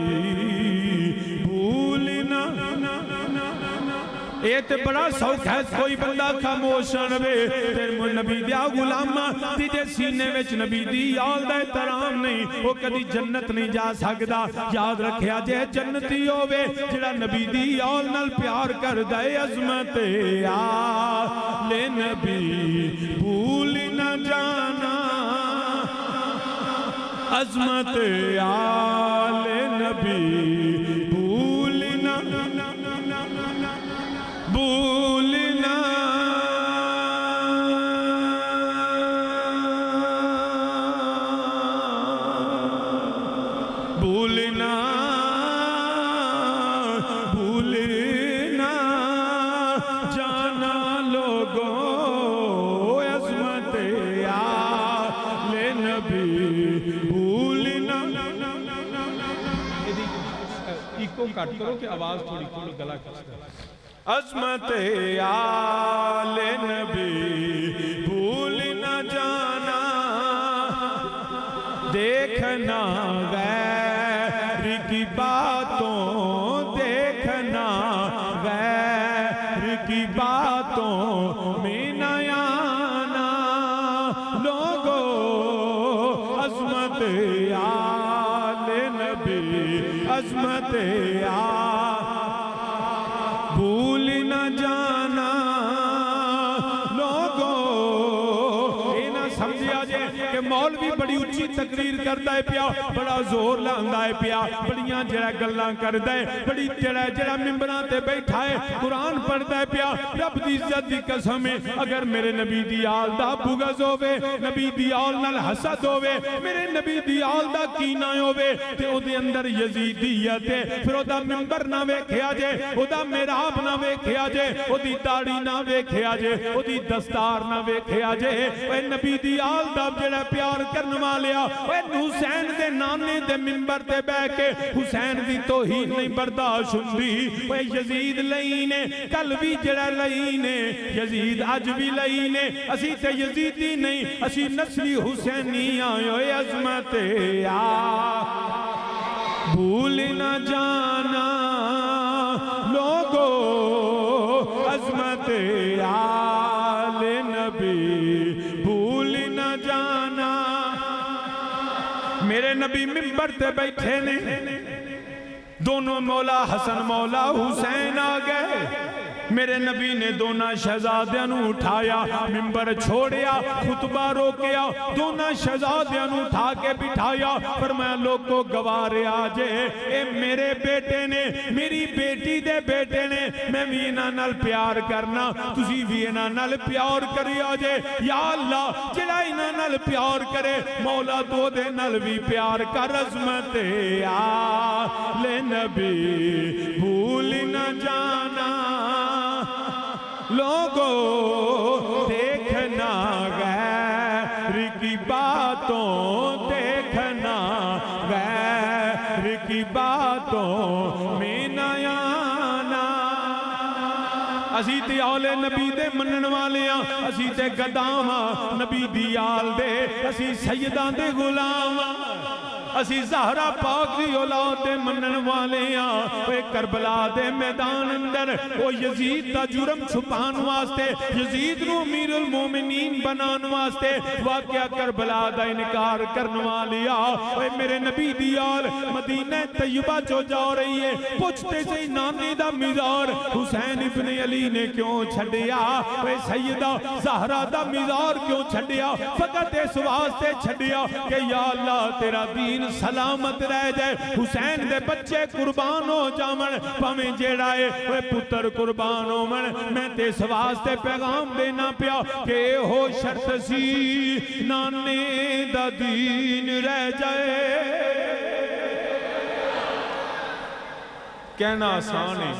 بھول نہ اے تے بڑا سوکھ ہے کوئی بندہ خاموش نوے تیرے نبی دیا غلامہ تیجے سینے وچ نبی دی آل دا احترام نہیں وہ کدی جنت نہیں جا سکدا یاد رکھیا جے جنتی ہووے جڑا نبی دی آل نال پیار کر دے عظمت آل نبی بھول نہ جانا عظمت آل نبی بھولنا بھولنا کٹ کرو کہ آواز تھوڑی کھل گلا کھستا ہے عظمت آل نبی بھول نہ جانا دیکھنا غیر کی باتوں دیکھنا غیر کی باتوں میں نہ آنا لوگوں عظمت آل نبی عظمت بھول نہ جانا لوگوں یہ نہ سمجھا جائے کہ مولوی بڑی اچھی تقریر کرتا ہے پیا بڑا زور لاندہ ہے پیا بڑیاں جڑا گلاں کرتا ہے بڑی جڑا ممبران تے بیٹھا ہے قرآن پڑھتا ہے پیا رب دی عزت دی قسم ہے اگر میرے نبی دی آل دا بغض ہوئے نبی دی آل نال حسد ہوئے میرے نبی دی آل دا کینہ ہوئے تے او دے اندر یزیدیت ہے پھر او دا ممبر نہ ویکھیا جائے او دا محراب نہ ویکھیا جائے او دی داڑھی نہ ویکھیا جائے او دی دستار نہ ویکھیا جائے اے نبی دی آل دا جڑا پیار کرن والیا اے حسین دے نانے دے منبر تے بہ کے حسین دی توہین نہیں برداشت ہوندی اے یزید لئینے کل بھی جڑا لئینے یزید اج بھی لئینے اسی تے یزیدی نہیں اسی نسلی حسینی آئے عظمت بھول نہ جانا لوگوں عظمت آل نبی بھول نہ جانا میرے نبی منبر تے بیٹھے نے دونوں مولا حسن مولا حسین آ گئے میرے نبی نے دونوں شہزادیاں نو اٹھایا منبر چھوڑیا خطبہ روکیا دونوں شہزادیاں نو اٹھا کے بٹھایا فرمایا لوگوں گوارے آجے اے میرے بیٹے نے میری بیٹی دے بیٹے نے میں بھی انہاں نال پیار کرنا تسی بھی انہاں نال پیار کری آجے یا اللہ جڑا انہاں نال پیار کرے مولا دو دے نال بھی پیار کر عظمت آل نبی بھول نہ جانا لوگوں دیکھنا غیر کی باتوں دیکھنا غیر کی باتوں میں نہ آنا اسی تے آل نبی دے منن والے ہاں اسی تے گداواں نبی دی آل دے اسی سیداں دے غلام اسی زہرا پاک دی اولاد دے منن والے ہاں اے کربلا دے میدان اندر او یزید دا جرم چھپان واسطے یزید نو امیر المومنین بنان واسطے واقعہ کربلا دا انکار کرن والیا اے میرے نبی دی آل مدینہ طیبہ جو جا رہی ہے پوچھتے سے نانے دا مزار حسین ابن علی نے کیوں چھڑیا اے سیدہ زہرا دا مزار کیوں چھڑیا فقط اس واسطے چھڑیا کہ یا اللہ تیرا دین سلامت رہ جائے حسین دے بچے قربان ہو جامن پامیں جیڑائے وہ پتر قربان ہو من میں تے سواستے پیغام دینا پیا کہ ہو شرط سی نانے دا دین رہ جائے کہنا آسان ہے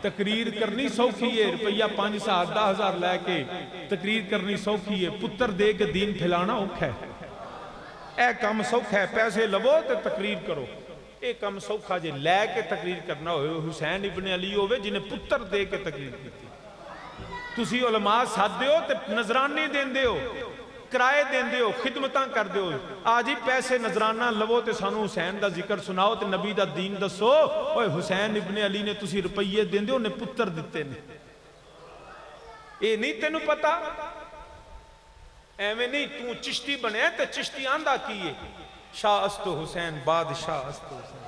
تقریر کرنی سوکھی ہے روپیہ 5,000-10,000 لے کے تقریر کرنی سوکھی ہے پتر دے کے دین پھیلانا اوکھا ہے اے کم سوکھا ہے پیسے لبو تے تقریر کرو اے کم سوکھا جے لے کے تقریر کرنا ہوئے حسین ابن علی ہوئے جنہیں پتر دے کے تقریر کی تھی تسی علماء ساتھ دے ہو تے نظرانی دین دے ہو کرائے دین دے ہو خدمتاں کر دے ہو آج ہی پیسے نظرانہ لبو تے سانو حسین دا ذکر سناؤ تے نبی دا دین دسو اوہ حسین ابن علی نے تسی روپیے دین دے ہو انہیں پتر دیتے نے اے نہیں تینو پتا ایویں نہیں تو چشتی بنے تے چشتی آندہ کیے شاہ استو حسین بادشاہ استو حسین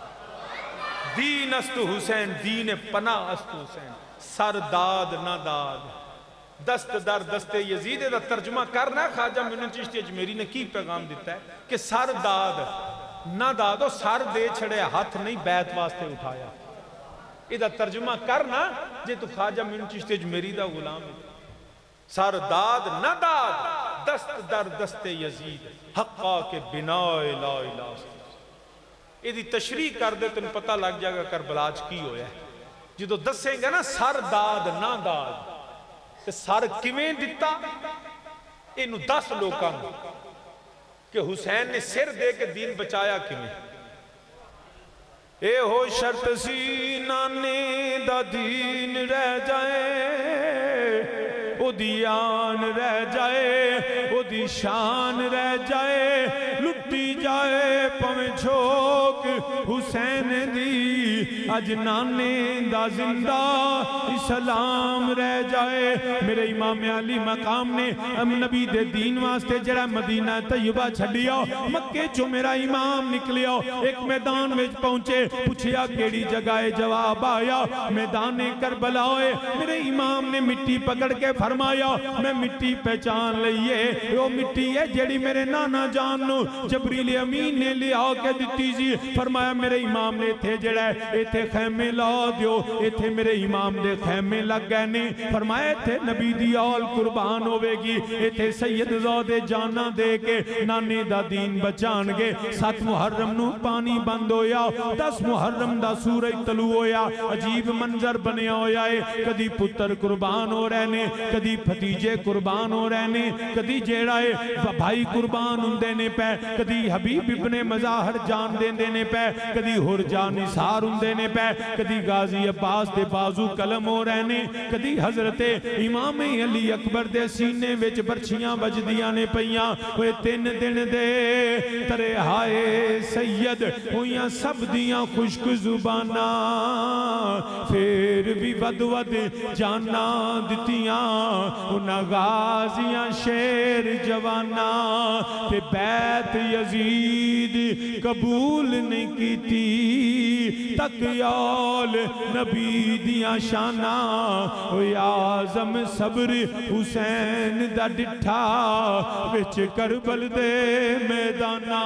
دین استو حسین دین پناہ استو حسین سر داد نہ داد دست در دست یزید دا ترجمہ کرنا خواجہ منن چشتی اجمیری نے کی پیغام دیتا ہے کہ سر داد نہ دادو سر دے چھڑے ہاتھ نہیں بیت واسطے اٹھایا یہ ترجمہ کرنا جے تو خواجہ منن چشتی اجمیری دا غلام ہے سر داد نہ داد دست در دست یزید حقا کے بنا لا الہ یہ دی تشریح کر دے تن پتہ لگ جائے گا کربلاج کی ہویا ہے جدو دسیں گا نا سر داد نہ داد کہ سر کیویں دیتا انہوں 10 لوکاں کہ حسین نے سر دے کے دین بچایا کیویں اے ہو شرط سی نانے دا دین رہ جائے او دی آن رہ جائے او دی شان رہ جائے لٹی جائے پویں چھوک حسین دی اج نانے دا زندہ اسلام رہ جائے میرے امام علی مقام نے نبی دے دین واسطے جڑا مدینہ طیبہ چھڈیا مکے چو میرا امام نکلیا ایک میدان میں پہنچے پوچھیا کیڑی جگہ جواب آیا میدان کربلا ہوئے میرے امام نے مٹی پکڑ کے فرمایا میں مٹی پہچان لئیے وہ مٹی ہے جڑی میرے نانا جان نو جبریل امین نے لیا کے دیتی سی فرمایا میرے امام نے تھے جڑا ہے ایتھے خیمے لا دیو ایتھے میرے امام دے خیمے لگ گئے نہیں فرمایا ایتھے نبی دی آل قربان ہوئے گی ایتھے سید زودے جانا دے کے نانے دا دین بچان گے 7 محرم نو پانی بند ہویا 10 محرم دا سورج طلوع ہویا عجیب منظر بنیا ہویا ہے کدی پتر قربان ہو رہنے کدی بھتیجے قربان ہو رہنے کدی جیڑا ہے بھائی قربان ہوں دینے پہ کدی حبیب ابن مظاہر جان دینے پہ کدی ہرجا نثار ہوں دینے پہ کدی غازی عباس دے بازو قلم ہو رہنے کدی حضرت امام علی اکبر دے سینے وچ برچیاں بجدیاں نے پئیاں ہوئے 3 دن دے ترے ہائے سید ہویاں سب دیاں خشک زباناں پھر بھی ود ود جانا دتیاں انہاں غازیاں شیر جوانا تے بیت یزید قبول نہیں کیتی تک یال نبی دیاں شانہ اوی آزم صبر حسین دا ڈٹھا وچ کربل دے میدانہ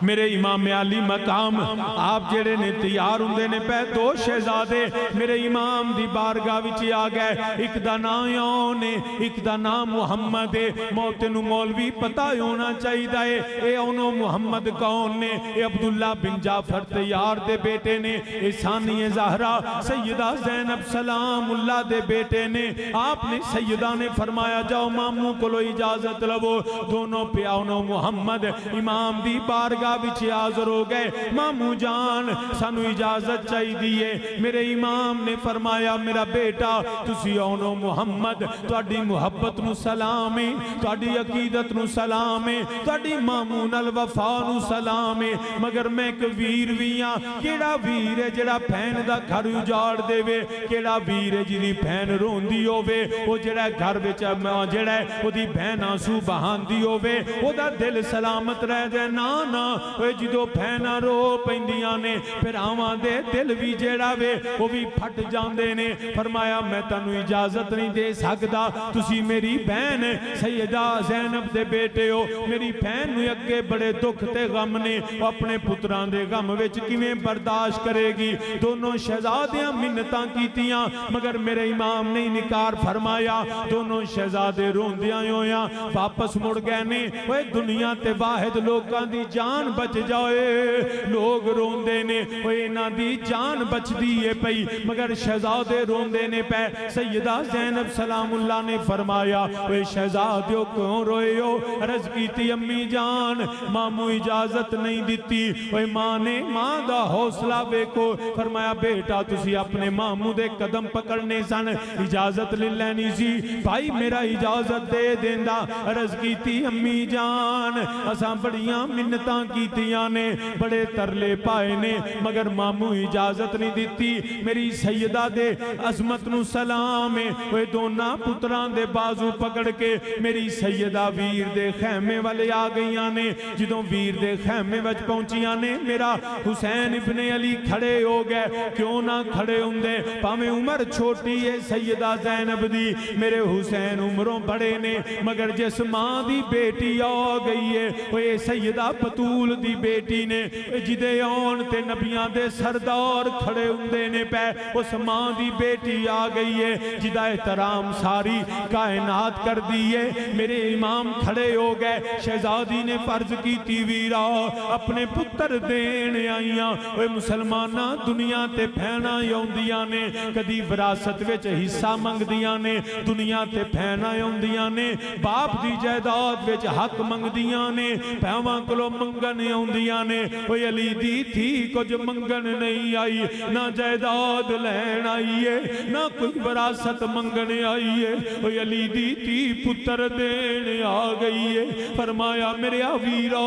میرے امام علی مقام آپ جڑے نے تیار ہوندے نے پہ 2 شہزادے میرے امام دی بارگاہ وچ آ گئے ایک دا نام یونے ایک دا نام محمد موت نو مولوی پتہ ہونا چاہیے اے انہوں محمد کون نے اے عبداللہ بن جعفر تیار دے بیٹے نے اے ثانی زہرا سیدہ زینب سلام اللہ دے بیٹے نے آپ نے سیدہ نے فرمایا جاؤ ماموں کو لو اجازت لو دونوں پیاؤنوں محمد امام دی بارگاہ بچے حاضر ہو گئے مامو جان سانو اجازت چاہی دیئے میرے امام نے فرمایا میرا بیٹا تسی اونو محمد تواڈی محبت نو سلامے تواڈی عقیدت نو سلامے تواڈی مامو نال وفا نو سلامے مگر میں ایک ویر ویاں کیڑا ویر ہے جڑا بہن دا گھر اجاڑ دے وے کیڑا ویر ہے جڑی بہن روندی ہووے او جڑا گھر وچ جڑا ہے او دی بہن آنسو بہاندی ہووے او دا دل سلامت رہ جائے نا اوے جدو بہناں رو پیندیاں نے پھر آواں دے دل بھی جیڑا وے وہ بھی پھٹ جاندے نے فرمایا میں تانوں اجازت نہیں دے سکدا تسی میری بہن سیدہ زینب دے بیٹے ہو میری بہن نو اگے بڑے دکھ تے غم نے وہ اپنے پتران دے غم وچ کیویں برداشت کرے گی دونوں شہزادیاں منتاں کیتیاں مگر میرے امام نے انکار فرمایا دونوں شہزادے روندیاں ہویاں واپس مڑ گئے نے اوے دنیا تے واحد لوکاں دی جان بچ جائے لوگ روندے نے اوے انہاں دی جان بچ دیئے پئی مگر شہزادے روندے نے پہ سیدہ زینب سلام اللہ نے فرمایا اوے شہزادیوں کیوں روئے ہو عرض کیتی امی جان مامو اجازت نہیں دیتی اوے ماں نے ماں دا حوصلہ بیکو فرمایا بیٹا تسی اپنے مامو دے قدم پکڑنے سن اجازت لے لینی سی بھائی میرا اجازت دے دیندہ عرض کیتی امی جان اساں بڑیاں منتاں کیتیاں نے بڑے ترلے پائے نے مگر مامو اجازت نہیں دیتی میری سیدہ دے عظمت نو سلام وہ دونہ پتران دے بازو پکڑ کے میری سیدہ ویر دے خیمے والے آ گئیاں نے جدوں ویر دے خیمے وچ پہنچیاں نے میرا حسین ابن علی کھڑے ہو گئے کیوں نہ کھڑے ہوندے پاویں عمر چھوٹی ہے سیدہ زینب دی میرے حسین عمروں بڑے نے مگر جس ماں دی بیٹی آ گئی ہے وہ سیدہ بطول دی بیٹی نے جدے آن تے نبیاں دے سردار کھڑے ہوندے نے پہ اس ماں دی بیٹی آ گئی ہے جدہ احترام ساری کائنات کر دیئے میرے امام کھڑے ہو گئے شہزادی نے فرض کی تی ویرا اپنے پتر دینے آئیاں وہ مسلمانہ دنیا تے پھینا یوندیاں نے کدی وراثت وچ حصہ منگ دیاں نے دنیا تے پھینا یوندیاں نے باپ دی جائیداد وچ حق منگ دیاں نے پیواں کلو منگا منگن آؤندیاں نے اوے علی دی تھی کچھ منگن نہیں آئی نہ جائیداد لین آئی ہے نہ کوئی وراثت منگن آئی ہے اوے علی دی تھی پتر دین آ گئی ہے فرمایا میرے ویرا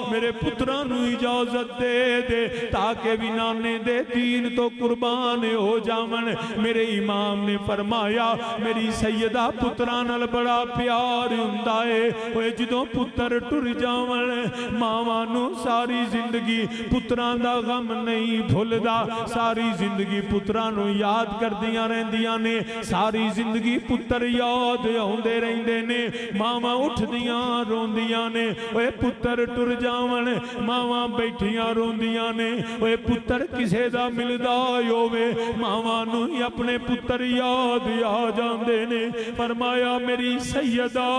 میرے پترانو اجازت دے دے تاکہ بھی نانے دے دین تو قربان ہو جامن میرے امام نے فرمایا میری سیدہ پترانل بڑا پیار ہندائے اوے جدوں پتر ٹر جامن ماوانو ساری زندگی پتران دا غم نہیں بھولدا ساری زندگی پترانو یاد کر دیاں رہندیاں نے ساری زندگی پتر یاد ہوندے رہندے نے ماما اٹھ دیاں روندیاں نے اوے پتر ٹر جاون ماما بیٹھیاں روندیاں نے اوے پتر کسے دا ملدا ہووے ماما نو اپنے پتر یاد آ جاندے نے فرمایا میری سیدہ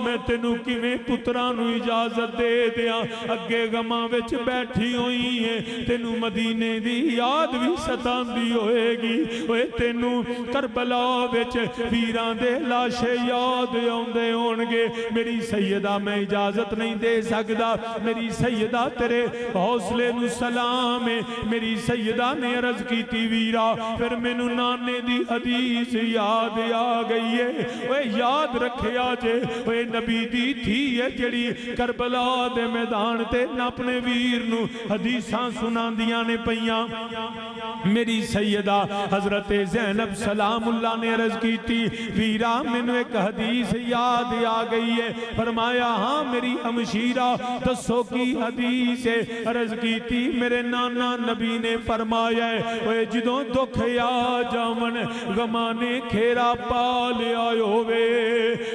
میں تینوں کیویں پتراں نو اجازت دے دیاں اگے غماں وچ بیٹھی ہوئی ہے تینوں مدینے دی یاد بھی ستاندی ہوئے گی اوے تینوں کربلا وچ ویراں دے لاشے یاد آوندے ہونگے میری سیدہ میں اجازت نہیں دے سکدا میری سیدہ تیرے حوصلے نو سلام ہے میری سیدہ نے عرض کی تھی ویرا پھر مینوں نانے دی حدیث یاد آ گئی ہے اوے یاد رکھیا جے اوے نبی دی تھی ہے جڑی کربلا دے میدان تے نہ اپنے ویر نو حدیثاں سناندیاں نے پیاں میری سیدہ حضرت زینب سلام اللہ نے عرض کی تھی ویرا مینوں ایک حدیث یاد آ گئی ہے فرمایا ہاں میری ہمشیرہ دسو کی حدیث ہے عرض کی تھی میرے نانا نبی نے فرمایا ہے اوے جدوں دکھ آ جاون غمانے کھیرا پا لیا ہووے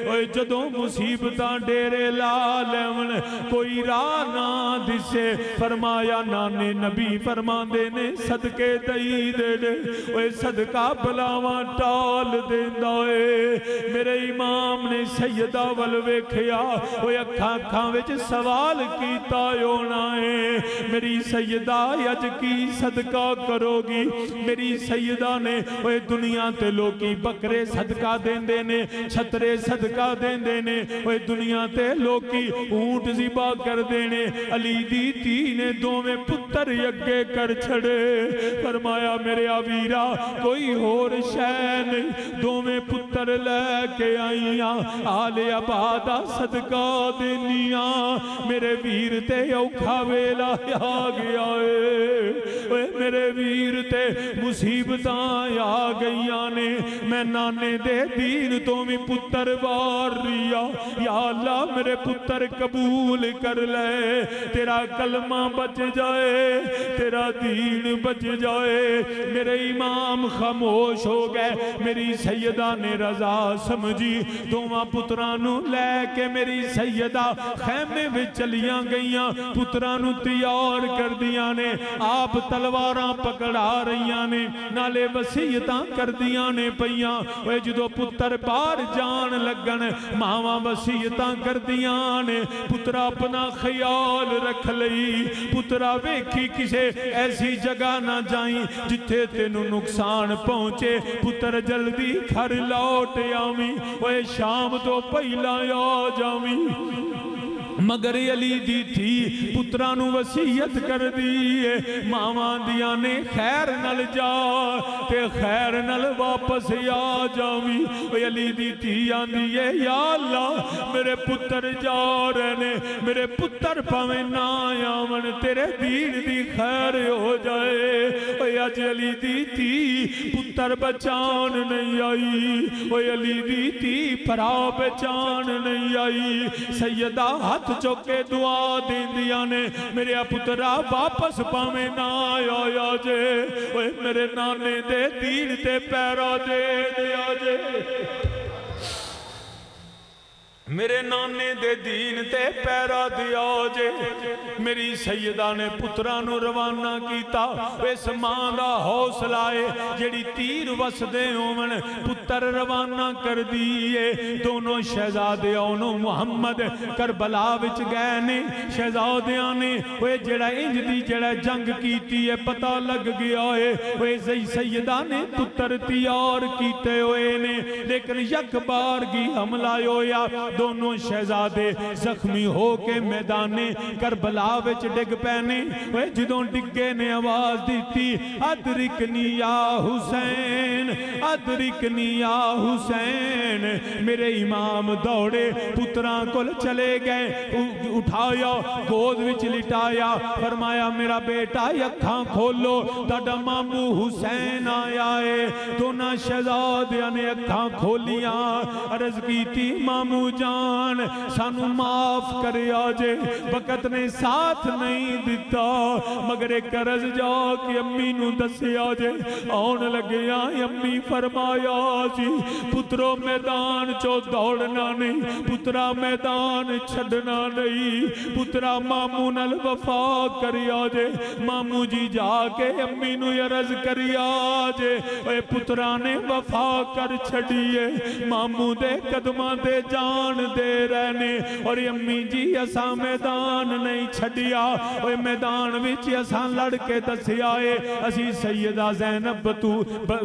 اوے جدوں مصیبتاں ڈیرے لا لیون کوئی راہ نہ دسے فرمایا نانے نبی فرماندے نے صدقے دئی دے دے اوے صدقہ بلاواں ٹال دیندا اے میرے امام نے سیدہ ول ویکھیا اوے اکھاں اکھاں وچ سوال کیتا ہونا ہے میری سیدہ اج کی صدقہ کرو گی میری سیدہ نے اوے دنیا تے لوکی بکرے صدقہ دیندے نے چھترے صدقہ دیندے نے اوے دنیا تے لوکی اونٹ ذبح کر دینے علی دی تھی نے دوویں پتر اگے کر چھڑے فرمایا میرے ویرا کوئی ہور شے نہیں دوویں پتر لے کے آئیاں آل عبادہ صدقہ دینیاں میرے ویر تے اوکھا ویلا آ گیا اے میرے ویر تے مصیبتاں آ گئیاں نے میں نانے دے دین تو بھی پتر وار ریا یا اللہ میرے پتر قبول کر لے تیرا کلمہ بچ جائے تیرا دین بچ جائے میرے امام خاموش ہو گئے میری سیدہ نے رضا سمجھی دوواں پترانو لے کے میری سیدہ خیمے میں چلیاں گئیاں پترانو تیار کر دیاں نے آپ تلواراں پکڑا رہیاں نے نالے وسیعتاں کر دیاں نے پیاں اوے جدو پتر بار جان لگن ماواں وسیعتاں کر دیاں نے پترا اپنا خیال رکھ لئی پترا ویکھی کسے ایسی جگہ نہ جائیں جتھے تینوں نقصان پہنچے پتر جلدی گھر لوٹ آویں اوے شام تو پہلا آ جاویں مگر علی دی تھی پترانو وسیعت کر دیئے ماواں دیاں نے خیر نل جا تے خیر نل واپس آ جاویں اوے علی دی تھی آندی ہے یا اللہ میرے پتر جا رہے نے میرے پتر پاویں نہ آون تیرے دین دی خیر ہو جائے اوے اج علی دی تھی پتر بچان نہیں آئی اوے علی دی تھی پرا بچان نہیں آئی سیدہ ہاتھ چوکے دعا دیندیاں نے میرے پترا واپس پاویں نہ آیا جے اوے میرے نانے دے دین تے پیرا دے دیا جے میرے نانے دے دین تے پیرا دیا جے میری سیدہ نے پترانو روانہ کیتا اس ماں دا حوصلہ ہے جڑی تیر وس دے ہومن پتر روانہ کر دیئے دونوں شہزادے اونوں محمد کربلا وچ گئے نے شہزادیاں نے اوے جڑا انج دی جڑا جنگ کیتی ہے پتہ لگ گیا ہے اوے سیدہ نے پتر تیار کیتے ہوئے نے لیکن یک بار کی حملہ ہویا دونوں شہزادے زخمی ہو کے میدانے کربلا وچ ڈگ پینے جدوں ڈگے نے آواز دیتی ادرکنی یا حسین ادرکنی یا حسین میرے امام دوڑے پتراں کول چلے گئے اٹھایا گود وچ لٹایا فرمایا میرا بیٹا اکھاں کھولو تہاڈا مامو حسین آیا ہے دونوں شہزادیاں نے اکھاں کھولیاں عرض کیتی مامو جان سانو معاف کریا جے وقت نے ساتھ نہیں دیتا مگر ایک عرض جا کہ امی نو دسیا جے آن لگیا امی فرمایا جی پترو میدان چو دوڑنا نہیں پترا میدان چھڑنا نہیں پترا مامو نال وفا کریا جے مامو جی جا کے امی نو عرض کریا جے اے پترا نے وفا کر چھڑیے مامو دے قدماں دے جان دے رہنے اور امی جی اساں میدان نہیں چھڑیا اے میدان وچ اساں لڑ کے دسیا اے اسی سیدہ زینب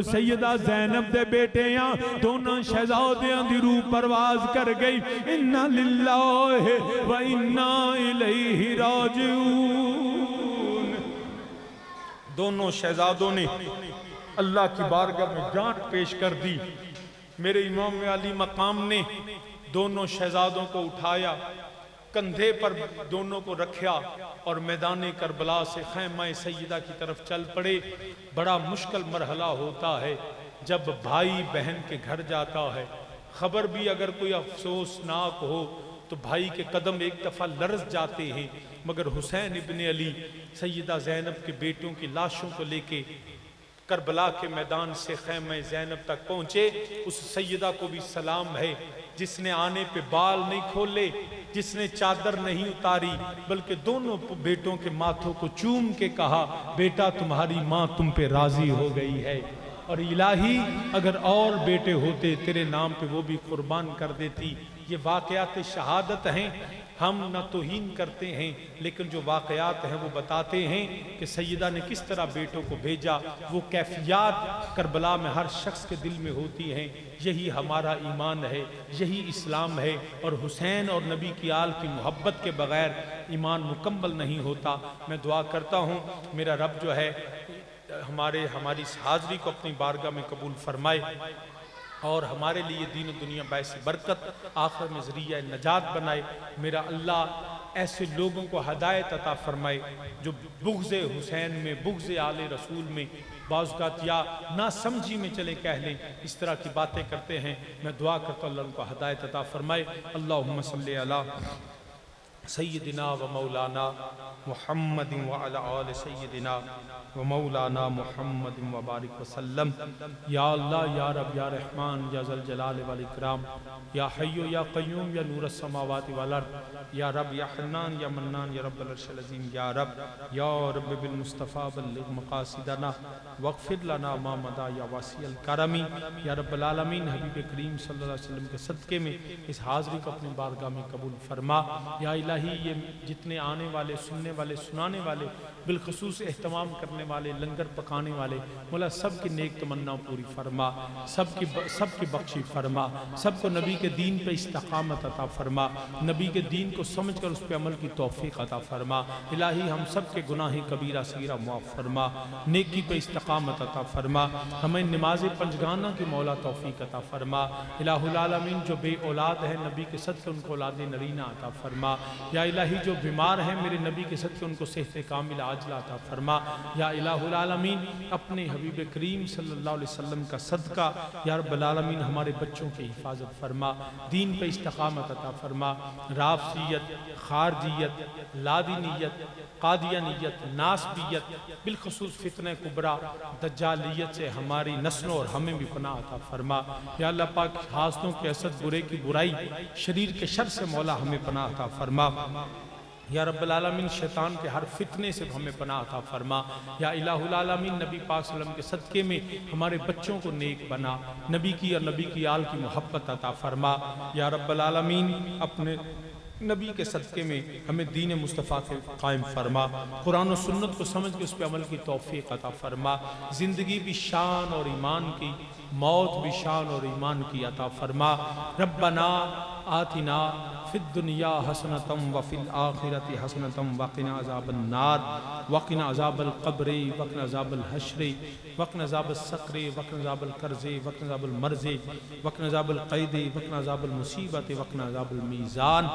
سیدہ زینب دے بیٹے ہاں دونوں شہزادیاں دی روح پرواز کر گئی انا للہ و انا الیہ راجعون دونوں شہزادوں نے اللہ کی بارگاہ میں جان پیش کر دی میرے امام علی مقام نے دونوں شہزادوں کو اٹھایا کندھے پر دونوں کو رکھیا اور میدان کربلا سے خیمہ سیدہ کی طرف چل پڑے بڑا مشکل مرحلہ ہوتا ہے جب بھائی بہن کے گھر جاتا ہے خبر بھی اگر کوئی افسوسناک ہو تو بھائی کے قدم ایک دفعہ لرز جاتے ہیں مگر حسین ابن علی سیدہ زینب کے بیٹوں کی لاشوں کو لے کے کربلا کے میدان سے خیمہ زینب تک پہنچے اس سیدہ کو بھی سلام ہے جس نے آنے پہ بال نہیں کھولے جس نے چادر نہیں اتاری بلکہ دونوں بیٹوں کے ماتھوں کو چوم کے کہا بیٹا تمہاری ماں تم پہ راضی ہو گئی ہے اور الہی اگر اور بیٹے ہوتے تیرے نام پہ وہ بھی قربان کر دیتی یہ واقعات شہادت ہیں ہم نہ توہین کرتے ہیں لیکن جو واقعات ہیں وہ بتاتے ہیں کہ سیدہ نے کس طرح بیٹوں کو بھیجا وہ کیفیات کربلا میں ہر شخص کے دل میں ہوتی ہیں یہی ہمارا ایمان ہے یہی اسلام ہے اور حسین اور نبی کی آل کی محبت کے بغیر ایمان مکمل نہیں ہوتا میں دعا کرتا ہوں میرا رب جو ہے ہماری اس حاضری کو اپنی بارگاہ میں قبول فرمائے اور ہمارے لیے دین و دنیا باعث برکت آخر میں ذریعہ نجات بنائے میرا اللہ ایسے لوگوں کو ہدایت عطا فرمائے جو بغض حسین میں بغض آل رسول میں بعض اوقات یا نہ سمجھی میں چلے کہہ لیں اس طرح کی باتیں کرتے ہیں میں دعا کرتا ہوں اللہ ان کو ہدایت عطا فرمائے اللہم صلی علی سیدنا و مولانا محمد وعلی آل سیدنا و مولانا محمد وبارک وسلم یا اللہ یا رب یا رحمان یا ذوالجلال والاکرام یا حی یا قیوم یا نور السماوات والارض یا رب یا حنان یا منان یا رب العرش العظیم یا رب بالمصطفیٰ بلغ مقاصدنا واغفر لنا ما مضى یا واسع الکرم یا رب العالمین حبیب کریم صلی اللہ علیہ وسلم کے صدقے میں اس حاضری کو اپنی بارگاہ میں قبول فرما یا الہی یہ جتنے آنے والے سننے والے سنانے والے بالخصوص اہتمام کرنے والے لنگر پکانے والے مولا سب کی نیک تمنا پوری فرما سب کی بخشی فرما سب کو نبی کے دین پہ استقامت عطا فرما نبی کے دین کو سمجھ کر اس پہ عمل کی توفیق عطا فرما الہی ہم سب کے گناہ کبیرہ صغیرہ معاف فرما نیکی پہ استقامت عطا فرما ہمیں نماز پنجگانہ کی مولا توفیق عطا فرما الہ العالمین جو بے اولاد ہیں نبی کے صدقے ان کو اولاد نرینہ عطا فرما یا الہی جو بیمار ہیں میرے نبی کے صدقے ان کو صحت کامل عاجلہ عطا فرما یا الہ العالمین اپنے حبیب کریم صلی اللہ علیہ وسلم کا صدقہ یا رب العالمین ہمارے بچوں کی حفاظت فرما دین پہ استقامت عطا فرما رافضیت خارجیت لادینیت قادیانیت ناسبیت بالخصوص فتنہ کبرا دجالیت سے ہماری نسلوں اور ہمیں بھی پناہ عطا فرما یا اللہ پاک حاسدوں کے حسد برے کی برائی شریر کے شر سے مولا ہمیں پناہ عطا فرما یا رب العالمین شیطان کے ہر فتنے سے ہمیں پناہ عطا فرما یا الہ العالمین نبی پاک صلی اللہ علیہ وسلم کے صدقے میں ہمارے بچوں کو نیک بنا نبی کی اور نبی کی آل کی محبت عطا فرما یا رب العالمین اپنے نبی کے صدقے میں ہمیں دین مصطفیٰ کے قائم فرما قرآن و سنت کو سمجھ کے اس پہ عمل کی توفیق عطا فرما زندگی بھی شان اور ایمان کی موت بھی شان اور ایمان کی عطا فرما ربنا آتنا فی الدنیا حسنۃ وفی الآخرۃ حسنۃ وقنا عذاب النار وقنا عذاب القبر وقنا عذاب الحشر وقنا عذاب السقر وقنا عذاب القرض وقنا عذاب المرض وقنا عذاب القید وقنا عذاب المصیبت وقنا عذاب المیزان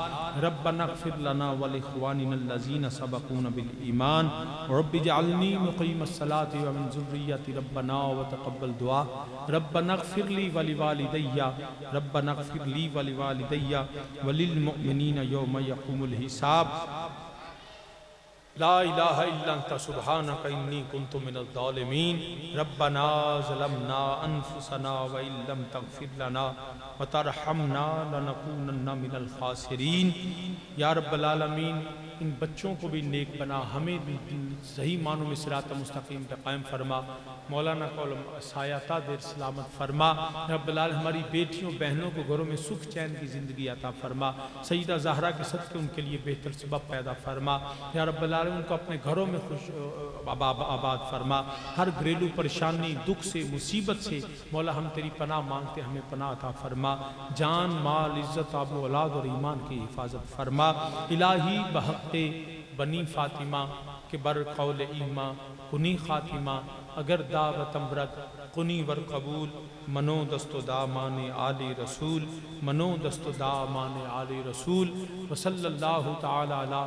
ربنا اغفر لنا ولاخواننا الذین سبقونا بالایمان رب اجعلنی مقیم الصلاة ومن ذریتی ربنا وتقبل دعا ربنا اغفر لی ولوالدی ربنا اغفر لی ولوالدی وللمؤمنین یوم یقوم الحساب لا الہ الا انت سبحانک انی کنت من الظالمین ربنا ظلمنا انفسنا وان لم تغفر لنا وترحمنا لنکونن من الخاسرین یا رب العالمین ان بچوں کو بھی نیک بنا، ہمیں بھی صحیح معنوں میں صراط مستقیم پہ قائم فرما، مولانا کو سایہ تا دیر سلامت فرما، رب العالمین ہماری بیٹیوں بہنوں کو گھروں میں سکھ چین کی زندگی عطا فرما، سیدہ زہرا کے صدقے ان کے لیے بہتر سبب پیدا فرما، یا رب العالمین ان کو اپنے گھروں میں خوش آباد فرما، ہر گھریلو پریشانی دکھ سے مصیبت سے مولا ہم تیری پناہ مانگتے، ہمیں پناہ عطا فرما، جان مال عزت آب و اولاد اور ایمان کی حفاظت فرما، الہی بحق بنی فاطمہ کے بر قول ایماں کنی خاتمہ اگر دعوت امرد کنی ور قبول منو دست و دامان آل رسول منو دست و دامان آل رسول وصلی اللہ تعالی علی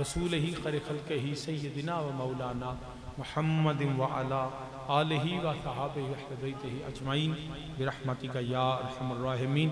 رسول ہی خیر خلق ہی سیدنا و مولانا محمد وعلا آلہ و صحابہ اہل بیتہ اجمعین برحمتک یا ارحم الراحمین.